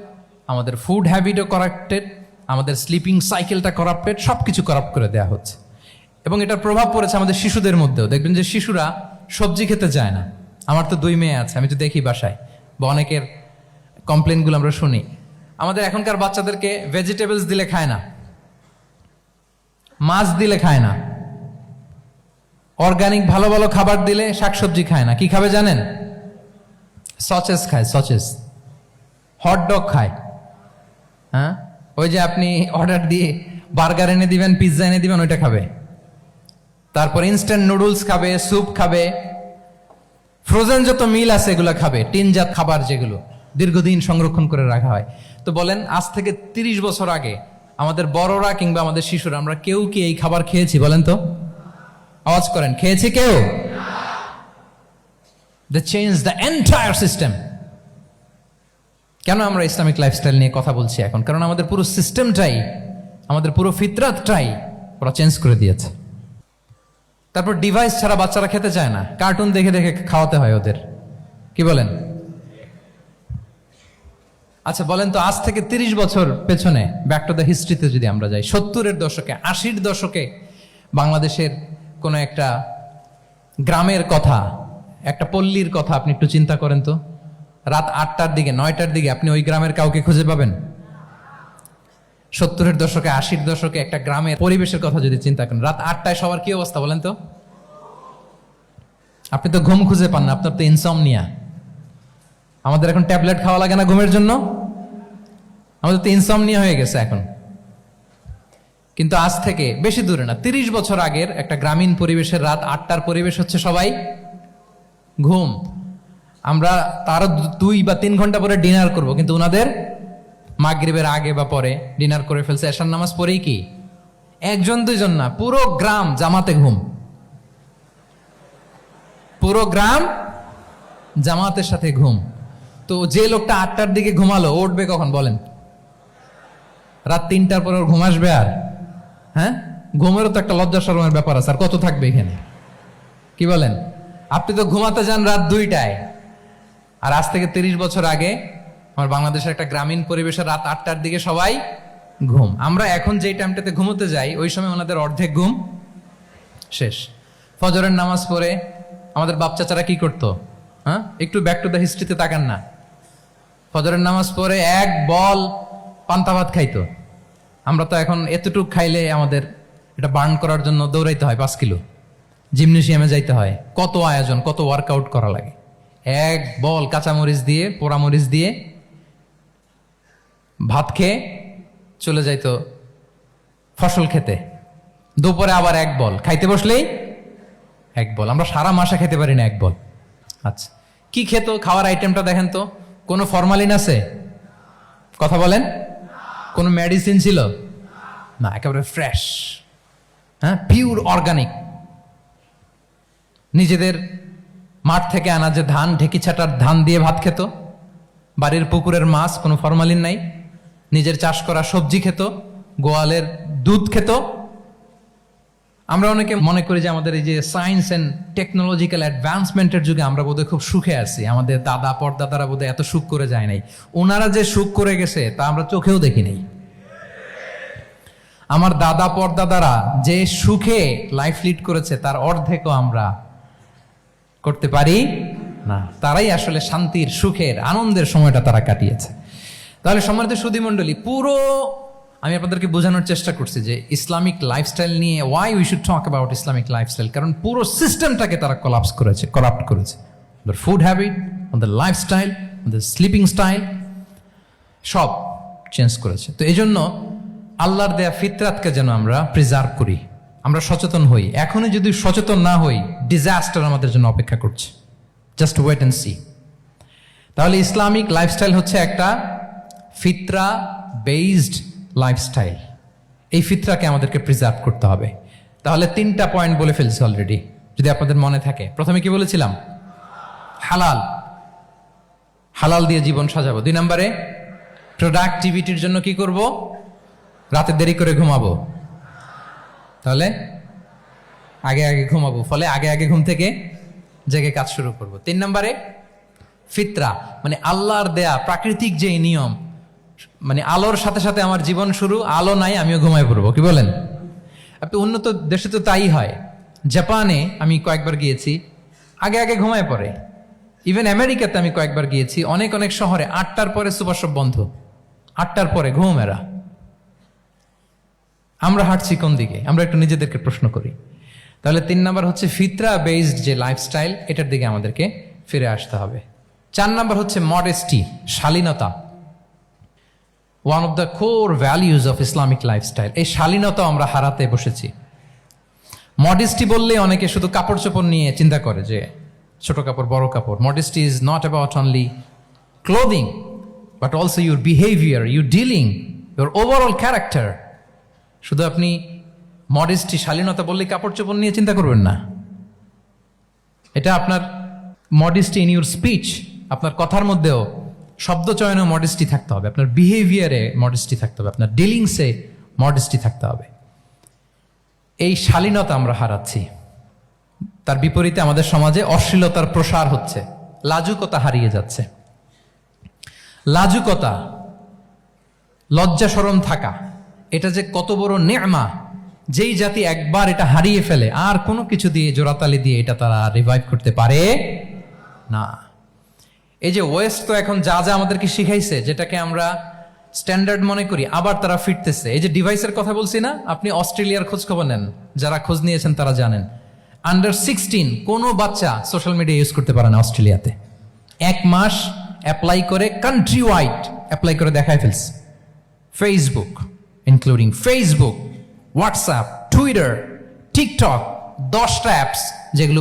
আমাদের ফুড হ্যাবিটও করাপ্টেড, আমাদের স্লিপিং সাইকেলটা করাপ্টেড, সব কিছু করাপ্ট করে দেওয়া হচ্ছে। এবং এটার প্রভাব পড়েছে আমাদের শিশুদের মধ্যেও। দেখবেন যে শিশুরা সবজি খেতে চায় না। আমার তো 2 মেয়ে আছে, আমি তো দেখি বাসায়, বা অনেকের কমপ্লেনগুলো আমরা শুনি। আমাদের এখনকার বাচ্চাদেরকে ভেজিটেবলস দিলে খায় না, মাছ দিলে খায় না, অর্গানিক ভালো ভালো খাবার দিলে শাকসবজি খায় না। কি খাবে জানেন? সচেস খায়, সচেস, হটডগ খায়। হ্যাঁ, ওই যে আপনি অর্ডার দিয়ে বার্গার এনে দিবেন, পিৎজা এনে দিবেন, ওইটা খাবে। তারপর ইনস্ট্যান্ট নুডলস খাবে, স্যুপ খাবে, ফ্রোজেন যত মিল আছে এগুলো খাবে, টিনজাত খাবার যেগুলো দীর্ঘদিন সংরক্ষণ করে রাখা হয়। তো বলেন, আজ থেকে 30 বছর আগে আমাদের বড়রা কিংবা আমাদের শিশুরা, আমরা কেউ কি এই খাবার খেয়েছি বলেন তো? আওয়াজ করেন, খেয়েছি কেউ? They changed the entire system. কেন আমরা ইসলামিক লাইফস্টাইল নিয়ে কথা বলছি এখন? কারণ আমাদের পুরো সিস্টেমটাই, আমাদের পুরো ফিতরাতটাই ওরা চেঞ্জ করে দিয়েছে। তারপর ডিভাইস ছাড়া বাচ্চারা খেতে চায় না, কার্টুন দেখে দেখে খাওয়াতে হয় ওদের। কি বলেন? আচ্ছা বলেন তো, আজ থেকে 30 বছর পেছনে ব্যাক টু দ্য হিস্ট্রিতে যদি আমরা যাই, 70-এর দশকে, 80-র দশকে বাংলাদেশের কোনো একটা গ্রামের কথা, একটা পল্লীর কথা আপনি একটু চিন্তা করেন তো। রাত 8টার দিকে, 9টার দিকে আপনি ওই গ্রামের কাউকে খুঁজে পাবেন? 70-এর দশকে, 80-র দশকে একটা গ্রামের পরিবেশের কথা যদি চিন্তা করেন, রাত 8টায় সবার কি অবস্থা বলেন তো? আপনি তো ঘুম খুঁজে পান না, আপনার তো ইনসমনিয়া। আমাদের এখন ট্যাবলেট খাওয়া লাগে না ঘুমের জন্য? আমাদের তো ইনসমনিয়া হয়ে গেছে এখন। কিন্তু আজ থেকে বেশি দূরে না, 30 বছর আগের একটা গ্রামীণ পরিবেশের রাত 8টার পরিবেশ হচ্ছে সবাই ঘুম। আমরা তারও 2 বা 3 ঘন্টা পরে ডিনার করব, কিন্তু ওনাদের মাগরিবের আগে বা পরে ডিনার করে ফেলছে, এশার নামাজ পড়েই কি 1-2 জন না, পুরো গ্রাম জামাতে ঘুম। পুরো গ্রাম জামাতের সাথে ঘুম। তো যে লোকটা 8টার দিকে ঘুমালো, উঠবে কখন বলেন? রাত 3টার পর ওর ঘুম আসবে? আর হ্যাঁ, ঘুমেরও তো একটা লজ্জা শরমের ব্যাপার আছে, আর কত থাকবে এখানে? কি বলেন? আপনি তো ঘুমাতে যান রাত 2টায়, আর আজ থেকে 30 বছর আগে আমার বাংলাদেশের একটা গ্রামীণ পরিবেশে রাত 8টার দিকে সবাই ঘুম। আমরা এখন যেই টাইমটাতে ঘুমোতে যাই, ওই সময় ওনাদের অর্ধেক ঘুম শেষ। ফজরের নামাজ পড়ে আমাদের বাপ চাচারা কি করতো? হ্যাঁ, একটু ব্যাক টু দ্য হিস্ট্রিতে তাকান না। ফজরের নামাজ পড়ে এক বল পান্তা ভাত খাইতো। আমরা তো এখন এতটুক খাইলে আমাদের এটা বার্ন করার জন্য দৌড়াইতে হয় 5 কিলো, জিমনেশিয়ামে যাইতে হয়, কত আয়োজন, কত ওয়ার্কআউট করা লাগে। এক বল কাঁচামরিচ দিয়ে, পোড়ামরিচ দিয়ে ভাত খেয়ে চলে যাইতো ফসল খেতে। দুপুরে আবার এক বল, খাইতে বসলেই এক বল। আমরা সারা মাসে খেতে পারি না এক বল। আচ্ছা, কি খেত? খাওয়ার আইটেমটা দেখেন তো, কোনো ফরমালিন আছে? কথা বলেন। কোনো মেডিসিন ছিল না, একেবারে ফ্রেশ, হ্যাঁ, পিওর অর্গানিক। নিজেদের মাঠ থেকে আনা যে ধান, ঢেকি ছাটার ধান দিয়ে ভাত খেত। বাড়ির পুকুরের মাছ, কোনো ফরমালিন নাই। নিজের চাষ করা সবজি খেত, গোয়ালের দুধ খেত। আমরা অনেকে মনে করি যে আমাদের এই যে সায়েন্স অ্যান্ড টেকনোলজিক্যাল অ্যাডভান্সমেন্টের যুগে আমরা বোধহয় খুব সুখে আছি, আমাদের দাদা পরদাদারা বোধহয় এত সুখ করে যায় নাই। ওনারা যে সুখ করে গেছে তা আমরা চোখেও দেখি নাই। আমার দাদা পরদাদারা যে সুখে লাইফ লিড করেছে তার অর্ধেকও আমরা করতে পারি না। তারাই আসলে শান্তির, সুখের, আনন্দের সময়টা তারা কাটিয়েছে। তাহলে সম্মানিত সুধী মণ্ডলী, পুরো আমি আপনাদেরকে বোঝানোর চেষ্টা করছি যে ইসলামিক লাইফস্টাইল নিয়ে why we should talk about Islamic lifestyle. কারণ পুরো সিস্টেমটাকে তারা কলাপস করেছে, করাপ্ট করেছে। ওদের ফুড হ্যাবিট, ওদের লাইফস্টাইল, ওদের স্লিপিং স্টাইল সব চেঞ্জ করেছে। তো এই জন্য আল্লাহর দেয়া ফিতরাতকে যেন আমরা প্রিজার্ভ করি, আমরা সচেতন হই। এখনই যদি সচেতন না হই, ডিজাস্টার আমাদের জন্য অপেক্ষা করছে। Just wait and see. তাহলে ইসলামিক লাইফস্টাইল হচ্ছে একটা ফিতরা বেসড লাইফস্টাইল। এই ফিতরাকে আমাদেরকে প্রিজার্ভ করতে হবে। তাহলে 3টা পয়েন্ট বলে ফেলছি অলরেডি, যদি আপনাদের মনে থাকে। প্রথমে কি বলেছিলাম? হালাল, হালাল দিয়ে জীবন সাজাবো। 2 নম্বরে প্রোডাক্টিভিটির জন্য কি করব? রাতে দেরি করে ঘুমাবো, তাহলে আগে আগে ঘুমাবো, ফলে আগে আগে ঘুম থেকে জেগে কাজ শুরু করব। 3 নম্বরে ফিতরা, মানে আল্লাহর দেয়া প্রাকৃতিক যে নিয়ম, মানে আলোর সাথে সাথে আমার জীবন শুরু, আলো নাই আমিও ঘুমায় পড়বো। কি বলেন? আপনি উন্নত দেশে তো তাই হয়। জাপানে আমি কয়েকবার গিয়েছি, আগে আগে ঘুমায় পড়ে। ইভেন আমেরিকাতে আমি কয়েকবার গিয়েছি, অনেক অনেক শহরে 8টার পরে সুপার শপ বন্ধ, 8টার পরে ঘুম এরা। আমরা হাঁটছি কোন দিকে? আমরা একটু নিজেদেরকে প্রশ্ন করি। তাহলে 3 নম্বর হচ্ছে ফিতরা বেসড যে লাইফস্টাইল, এটার দিকে আমাদেরকে ফিরে আসতে হবে। 4 নম্বর হচ্ছে মডেস্টি, শালীনতা। One of the core values of Islamic lifestyle. এই শালীনতা আমরা হারাতে বসেছি। মডেস্টি বললে অনেকে শুধু কাপড় চোপড় নিয়ে চিন্তা করে যে ছোট কাপড়, বড় কাপড়। Modesty is not about only clothing, but also your behaviour, your dealing, your overall character. শুধু আপনি মডেস্টি, শালীনতা বললে কাপড় চোপড় নিয়ে চিন্তা করবেন না। এটা আপনার মডেস্টি ইন ইউর স্পিচ, আপনার কথার মধ্যেও শব্দ চয়নে মডেস্টি থাকতে হবে, আপনার বিহেভিয়ারে মডেস্টি থাকতে হবে, আপনার ডিলিংসে মডেস্টি থাকতে হবে। এই শালীনতা আমরা হারাচ্ছি। তার বিপরীতে আমাদের সমাজে অশ্লীলতার প্রসার হচ্ছে, লাজুকতা হারিয়ে যাচ্ছে। লাজুকতা, লজ্জা শরম থাকা, এটা যে কত বড় নেয়ামা, যেই জাতি একবার এটা হারিয়ে ফেলে আর কোনো কিছু দিয়ে জোড়াতালি দিয়ে এটা তারা রিভাইভ করতে পারে না। এই যে ওয়েস্ট তো এখন যা যা আমাদেরকে শিখাইছে, যেটাকে আমরা স্ট্যান্ডার্ড মনে করি, আবার তারা ফিরতেছে। এই যে ডিভাইসের কথা বলছি না, আপনি অস্ট্রেলিয়ার খোঁজ খবর নেন, যারা খোঁজ নিয়েছেন তারা জানেন আন্ডার 16 কোনো বাচ্চা সোশ্যাল মিডিয়া ইউজ করতে পারে না অস্ট্রেলিয়াতে। 1 মাস অ্যাপ্লাই করে, কান্ট্রি ওয়াইড অ্যাপ্লাই করে দেখায় ফেলছে। Facebook, including Facebook, WhatsApp, Twitter, TikTok, 10টা অ্যাপস যেগুলো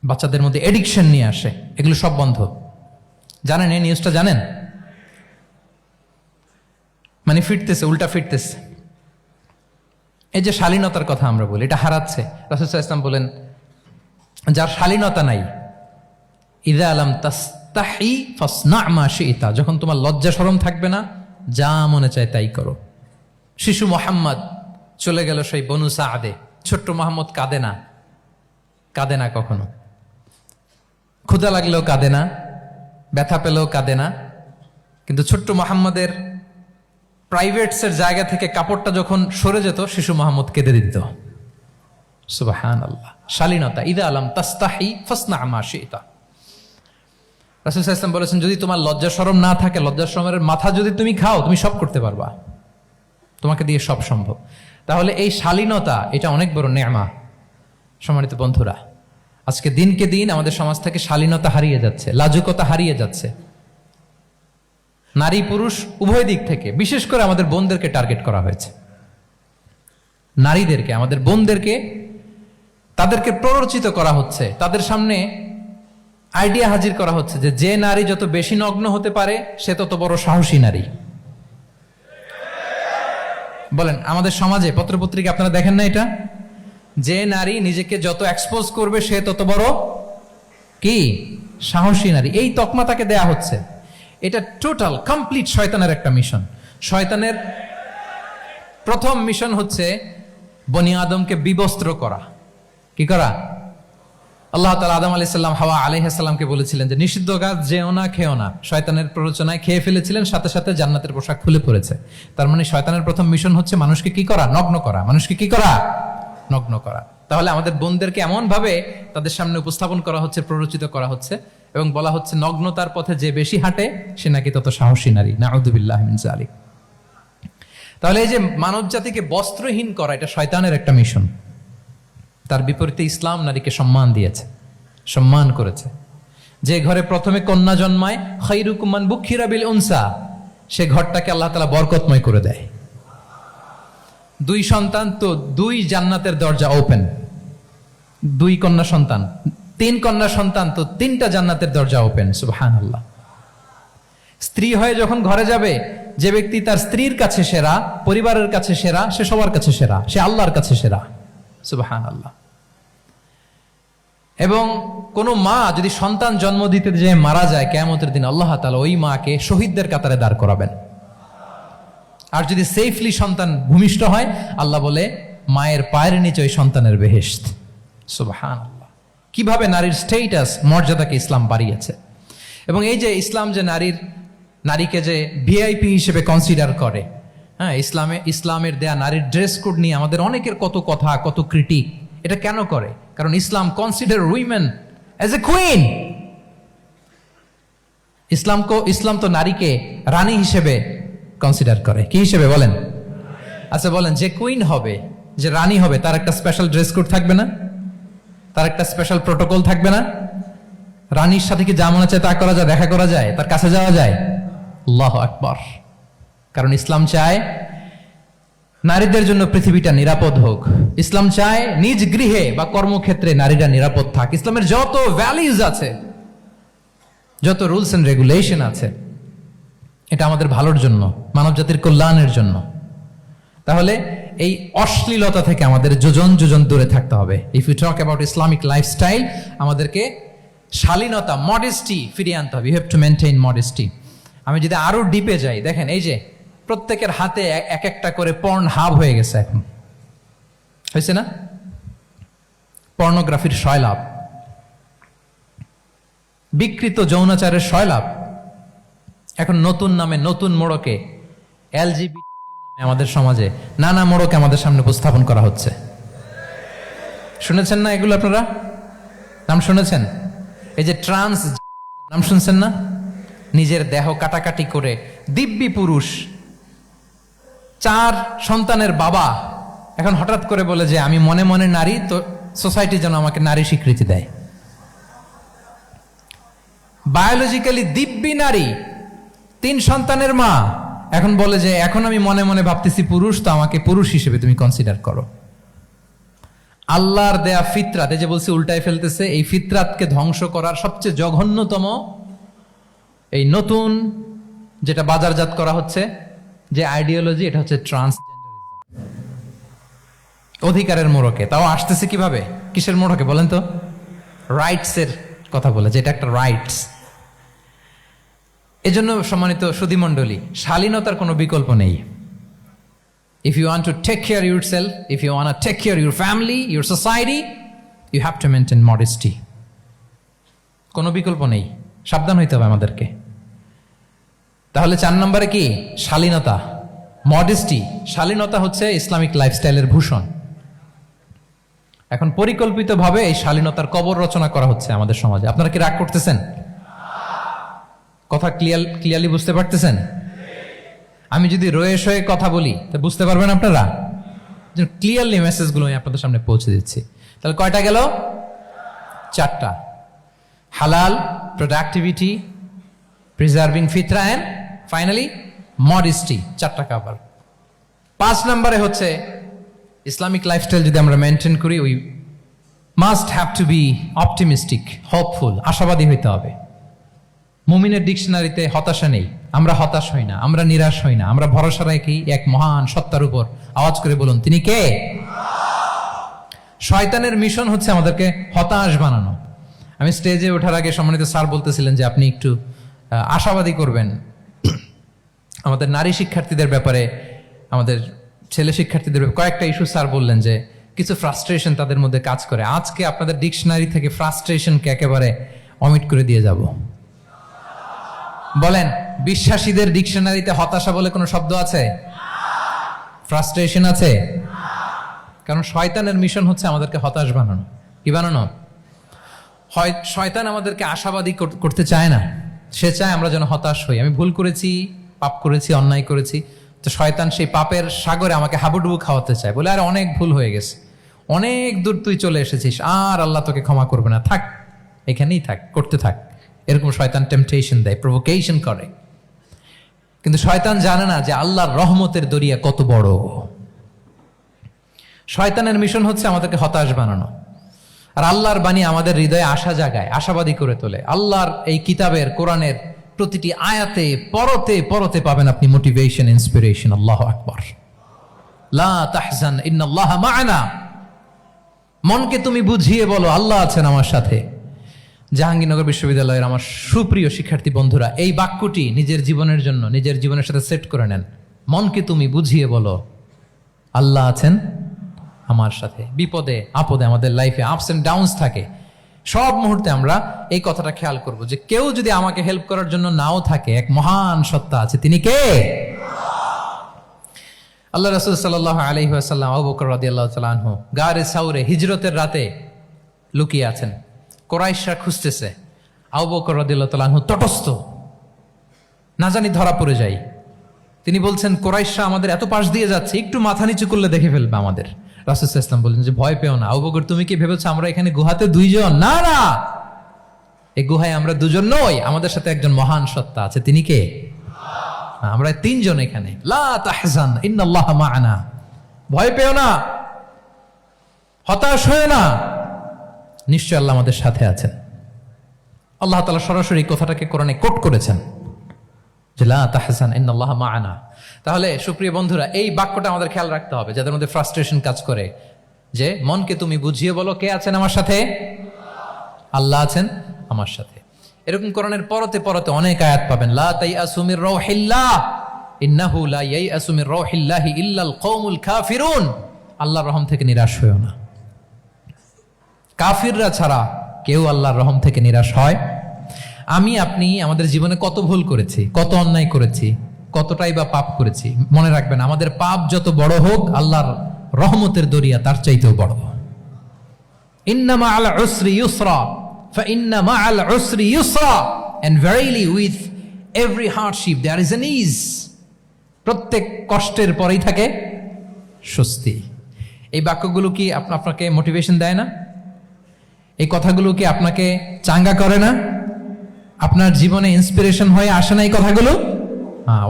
বাচ্চাদের মধ্যে এডিকশন নিয়ে আসে, এগুলো সব বন্ধ। জানেন এই নিউজটা? জানেন? মানে ফিরতেছে, উল্টা ফিরতেছে। এই যে শালীনতার কথা আমরা বলি, এটা হারাচ্ছে। রাসূল সাল্লাল্লাহু আলাইহি ওয়াসাল্লাম বলেন, যার শালীনতা নাই, ইযা লাম তাস্তাহি ফাসনা মা শি'তা, যখন তোমার লজ্জা শরম থাকবে না, যা মনে চায় তাই করো। শিশু মোহাম্মদ চলে গেল সেই বনু সাদে, ছোট্ট মোহাম্মদ কাঁদে না কখনো, ক্ষুধা লাগলেও কাঁদে না, ব্যথা পেলেও কাঁদে না। কিন্তু ছোট্ট মোহাম্মদের প্রাইভেটসের জায়গা থেকে কাপড়টা যখন সরে যেত, শিশু মোহাম্মদ কেঁদে দিত। সুবহানাল্লাহ, শালীনতা। ইযা লাম তাস্তাহি ফাসনা মা শি'তা। রাসূল সাল্লাল্লাহু আলাইহি ওয়াসাল্লাম বলেছেন, যদি তোমার লজ্জা শরম না থাকে, লজ্জা শরমের মাথা যদি তুমি খাও, তুমি সব করতে পারবা, তোমাকে দিয়ে সব সম্ভব। তাহলে এই শালীনতা, এটা অনেক বড় নেয়ামা। সম্মানিত বন্ধুরা, আজকে দিনকে দিন আমাদের সমাজ থেকে শালীনতা হারিয়ে যাচ্ছে, লাজুকতা হারিয়ে যাচ্ছে। নারী পুরুষ উভয় দিক থেকে, বিশেষ করে আমাদের বোনদেরকে টার্গেট করা হয়েছে। নারীদেরকে, আমাদের বোনদেরকে, তাদেরকে প্ররোচিত করা হচ্ছে, তাদের সামনে আইডিয়া হাজির করা হচ্ছে যে নারী যত বেশি নগ্ন হতে পারে, সে তত বড় সাহসী নারী। বলেন, আমাদের সমাজে পত্রপত্রিকা আপনারা দেখেন না এটা? যে নারী নিজেকে যত এক্সপোজ করবে, সে তত বড় কি সাহসী নারী, এই তকমা তাকে দেয়া হচ্ছে। এটা টোটাল কমপ্লিট শয়তানের একটা মিশন। শয়তানের প্রথম মিশন হচ্ছে বনি আদমকে বিবস্ত্র করা। কি করা? আল্লাহ তাআলা আদম আলাইহিস সালাম, হাওয়া আলাইহিস সালামকে বলেছিলেন যে নিষিদ্ধ গাছ যেও না, খেও না। শয়তানের প্ররোচনায় খেয়ে ফেলেছিলেন, সাথে সাথে জান্নাতের পোশাক খুলে পড়েছে। তার মানে শয়তানের প্রথম মিশন হচ্ছে মানুষকে কি করা? নগ্ন করা। মানুষকে কি করা? নগ্ন করা। তাহলে আমাদের বোনদেরকে এমন ভাবে তাদের সামনে উপস্থাপন করা হচ্ছে, প্ররোচিত করা হচ্ছে, এবং বলা হচ্ছে নগ্নতার পথে যে বেশি হাঁটে সে নাকি তত সাহসী নারী। নাউযুবিল্লাহি মিন যালিক। তাহলে এই যে মানব জাতিকে বস্ত্রহীন করা, এটা শয়তানের একটা মিশন। তার বিপরীতে ইসলাম নারীকে সম্মান দিয়েছে, সম্মান করেছে। যে ঘরে প্রথমে কন্যা জন্মায়, খায়রুকুম মান বুখিরা বিল উনসা, সে ঘরটাকে আল্লাহ তাআলা বরকতময় করে দেয়। 2 সন্তান তো 2 জান্নাতের দরজা ওপেন। 2 কন্যা সন্তান, 3 কন্যা সন্তান তো 3টা জান্নাতের দরজা ওপেন। সুবহানাল্লাহ। স্ত্রী হয়ে যখন ঘরে যাবে, যে ব্যক্তি তার স্ত্রীর কাছে সেরা, পরিবারের কাছে সেরা, সে সবার কাছে সেরা, সে আল্লাহর কাছে সেরা। সুবহানাল্লাহ। এবং কোন মা যদি সন্তান জন্ম দিতে যে মারা যায়, কিয়ামতের দিন আল্লাহ তাআলা ওই মাকে শহীদদের কাতারে দাঁড় করাবেন। আর যদি সেফলি সন্তান ভূমিষ্ঠ হয়, আল্লাহ বলে মায়ের পায়ের নিচে ওই সন্তানের বেহেশত। সুবহানাল্লাহ। কিভাবে নারীর স্টেটাস, মর্যাদাকে ইসলাম বাড়িয়েছে। এবং এই যে ইসলাম যে নারীকে যে ভিআইপি হিসেবে কনসিডার করে, হ্যাঁ, ইসলামের দেয়া নারীর ড্রেস কোড নিয়ে আমাদের অনেকের কত কথা, কত ক্রিটিক। এটা কেন করে? কারণ Islam consider women as a queen. Islam তো নারীকে রানী হিসেবে কনসিডার করে। কি হিসেবে বলেন? আচ্ছা বলেন, যে কুইন হবে, যে রানী হবে, তার একটা স্পেশাল ড্রেস কোড থাকবে না? তার একটা স্পেশাল প্রোটোকল থাকবে না? রানীর সাথে কি যা মনে চায় তা করা যায়, দেখা করা যায়, তার কাছে যাওয়া যায়? আল্লাহু আকবার। কারণ ইসলাম চায় নারীদের জন্য পৃথিবীটা নিরাপদ হোক। ইসলাম চায় নিজ গৃহে বা কর্মক্ষেত্রে নারীরা নিরাপদ থাক। ইসলামের যত ভ্যালিউজ আছে, যত রুলস এন্ড রেগুলেশন আছে, এটা আমাদের ভালোর জন্য, মানব জাতির কল্যাণের জন্য। তাহলে এই অশ্লীলতা থেকে আমাদের যোজন যোজন দূরে থাকতে হবে। If you talk about Islamic lifestyle, আমাদেরকে শালীনতা, মডেস্টি ফিরিয়ে আনতে হবে। You have to maintain modesty. আমি যদি আরো ডিপে যাই, দেখেন এই যে প্রত্যেকের হাতে এক একটা করে পর্ন হাব হয়ে গেছে এখন, হয়েছে না? পর্নোগ্রাফির সয়লাভ, বিকৃত যৌনাচারের সয়লাভ। এখন নতুন নামে, নতুন মোড়কে, এলজিবিটি আমাদের সমাজে নানা মোড়কে আমাদের সামনে উপস্থাপন করা হচ্ছে। শুনেছেন না এগুলো? আপনারা নাম শুনেছেন? এই যে ট্রান্স, নাম শুনছেন না? নিজের দেহ কাটাকাটি করে দিব্যি পুরুষ, 4 সন্তানের বাবা, এখন হঠাৎ করে বলে যে আমি মনে মনে নারী, তো সোসাইটি যেন আমাকে নারী স্বীকৃতি দেয়। বায়োলজিক্যালি দিব্যি নারী, 3 সন্তানের মা, এখন বলে যে এখন আমি মনে মনে ভাবতেছি পুরুষ, তো আমাকে পুরুষ হিসেবে তুমি কনসিডার করো। আল্লাহর দেয়া ফিতরাত, এই যে বলছি উল্টায় ফেলতেছে, এই ফিতরাতকে ধ্বংস করার সবচেয়ে জঘন্যতম এই নতুন যেটা বাজারজাত করা হচ্ছে যে আইডিওলজি, এটা হচ্ছে ট্রান্সজেন্ডারিজম। অধিকারের মোড়কে, তাও আসতেছে কিভাবে, কিসের মোড়কে বলেন তো? রাইটস এর কথা বলে, যে এটা একটা রাইটস। এজন্য সম্মানিত সুধীমণ্ডলী, শালীনতার কোনো বিকল্প নেই। If you want to take care of yourself, if you want to take care of your family, your society, you have to maintain modesty. কোনো বিকল্প নেই, সাবধান হইতে হবে আমাদেরকে। তাহলে 4 নম্বরে কি? শালীনতা, মডেস্টি। শালীনতা হচ্ছে ইসলামিক লাইফস্টাইলের ভূষণ। এখন পরিকল্পিতভাবে এই শালীনতার কবর রচনা করা হচ্ছে আমাদের সমাজে। আপনারা কি রাগ করতেছেন? কথা ক্লিয়ারলি বুঝতে পারতেছেন? আমি যদি রয়ে শয়ে কথা বলি তা বুঝতে পারবেন আপনারা? ক্লিয়ারলি মেসেজগুলো আমি আপনাদের সামনে পৌঁছে দিচ্ছি। তাহলে কয়টা গেল? 4টা। হালাল, প্রোডাক্টিভিটি, প্রিজার্ভিং ফিতরা, এন্ড ফাইনালি মডেস্টি। 4টা কাভার। 5 নম্বরে হচ্ছে ইসলামিক লাইফস্টাইল যদি আমরা মেনটেন করি, we must have to be optimistic, hopeful, আশাবাদী হইতে হবে। মুমিনের ডিকশনারিতে হতাশা নেই। আমরা হতাশ হই না, আমরা নিরাশ হই না, আমরা ভরসা রাখি এক মহান সত্তার উপর। আওয়াজ করে বলুন, তিনি কে? শয়তানের মিশন হচ্ছে আমাদেরকে হতাশ বানানো। আমি স্টেজে ওঠার আগে সম্মানিত স্যার বলতেছিলেন যে আপনি একটু আশাবাদী করবেন আমাদের নারী শিক্ষার্থীদের ব্যাপারে, আমাদের ছেলে শিক্ষার্থীদের ব্যাপারে। কয়েকটা ইস্যু স্যার বললেন যে কিছু ফ্রাস্ট্রেশন তাদের মধ্যে কাজ করে। আজকে আপনাদের ডিকশনারি থেকে ফ্রাস্ট্রেশনকে একেবারে অমিট করে দিয়ে যাব। বলেন, বিশ্বাসীদের ডিকশনারিতে হতাশা বলে কোনো শব্দ আছে? ফ্রাস্ট্রেশন আছে? কারণ শয়তানের মিশন হচ্ছে আমাদেরকে হতাশ বানানো। কি বানানো? শয়তান আমাদেরকে আশাবাদী করতে চায় না, সে চায় আমরা যেন হতাশ হই। আমি ভুল করেছি, পাপ করেছি, অন্যায় করেছি, তো শয়তান সেই পাপের সাগরে আমাকে হাবুডুবু খাওয়াতে চায়, বলে আর অনেক ভুল হয়ে গেছে, অনেক দূর তুই চলে এসেছিস, আর আল্লাহ তোকে ক্ষমা করবে না, থাক এখানেই থাক, করতে থাক। এরকম শয়তান টেম্পটেশন দেয়, প্রভোকেশন করে। কিন্তু শয়তান জানে না যে আল্লাহর রহমতের দরিয়া কত বড়। শয়তানের মিশন হচ্ছে আমাদেরকে হতাশ বানানো, আর আল্লাহর বাণী আমাদের হৃদয়ে আশা জাগায়, আশাবাদী করে তোলে। আল্লাহর এই কিতাবের, কোরআনের প্রতিটি আয়াতে পরতে পরতে পাবেন আপনি মোটিভেশন, ইন্সপিরেশন। আল্লাহু আকবার। লা তাহজান ইন্নাল্লাহা মা'ানা। মনকে তুমি বুঝিয়ে বলো আল্লাহ আছেন আমার সাথে। জাহাঙ্গীরনগর বিশ্ববিদ্যালয়ের আমার সুপ্রিয় শিক্ষার্থী বন্ধুরা, এই বাক্যটি নিজের জীবনের জন্য, নিজের জীবনের সাথে সেট করে নেন। মনকে তুমি বুঝিয়ে বলো আল্লাহ আছেন আমার সাথে। বিপদে আপদে, আমাদের লাইফে আপস এন্ড ডাউনস থাকে, সব মুহূর্তে আমরা এই কথাটা খেয়াল করব যে কেউ যদি আমাকে হেল্প করার জন্য নাও থাকে, এক মহান সত্তা আছে। তিনি কে? আল্লাহ রাসূল সাল্লাল্লাহু আলাইহি ওয়াসাল্লাম, আবু বকর রাদিয়াল্লাহু তাআলা আনহু গারে সাউরে হিজরতের রাতে লুকিয়ে আছেন। কুরাইশরা খুঁজতেছে, আবু বকর রাদিয়াল্লাহু তাআলা আনহু তটস্থ, না জানি ধরা পড়ে যাই। তিনি বলছেন, কুরাইশরা আমাদের এত পাশ দিয়ে যাচ্ছে, একটু মাথা নিচু করলে দেখে ফেলবে আমাদের। রাসূল সাল্লাল্লাহু আলাইহি ওয়াসাল্লাম বললেন যে ভয় পেও না। আবু বকর, তুমি কি ভেবেছো আমরা এখানে গুহাতে 2 জন? না না, এই গুহায় আমরা 2 জন নই, আমাদের সাথে একজন মহান সত্তা আছে। তিনি কে? আমরা 3 জন এখানে। লা তাহজান ইন্নাল্লাহা মা'ানা। ভয় পেও না, হতাশ হয়ো না, নিশ্চয় আল্লাহ আমাদের সাথে আছেন। আল্লাহ তাআলা সরাসরি কথাটাকে কোরআনে কোট করেছেন যে লা তাহজান ইন্নাল্লাহা মা'ানা। তাহলে সুপ্রিয় বন্ধুরা, এই বাক্যটা আমাদের খেয়াল রাখতে হবে যাদের মধ্যে ফ্রাস্ট্রেশন কাজ করে, যে মনকে তুমি বুঝিয়ে বলো কে আছেন আমার সাথে? আল্লাহ আছেন আমার সাথে। এরকম কোরআনের পরতে পরতে অনেক আয়াত পাবেন। লা তাইয়াসু মির রাউহিল্লাহ ইন্নাহু লা ইয়াইয়াসু মির রাউহিল্লাহি ইল্লাল কওমুল কাফিরুন। আল্লাহর রহম থেকে নিরাশ হয়ো না। কাফিররা ছাড়া কেউ আল্লাহর রহম থেকে নিরাশ হয়। আমি আপনি আমাদের জীবনে কত ভুল করেছি, কত অন্যায় করেছি, কতটাই বা পাপ করেছি। মনে রাখবেন, আমাদের পাপ যত বড় হোক, আল্লাহর রহমতের দরিয়া তার চাইতেও বড়। ইন্না মাআল উসরি ইউসরা ফাইন্না মাআল উসরি ইউসরা, and verily with every hardship there is an ease. প্রত্যেক কষ্টের পরেই থাকে স্বস্তি। এই বাক্যগুলো কি আপনাকে মোটিভেশন দেয় না? এই কথাগুলো কি আপনাকে চাঙ্গা করে না? আপনার জীবনে ইন্সপিরেশন হয়ে আসে না এই কথাগুলো?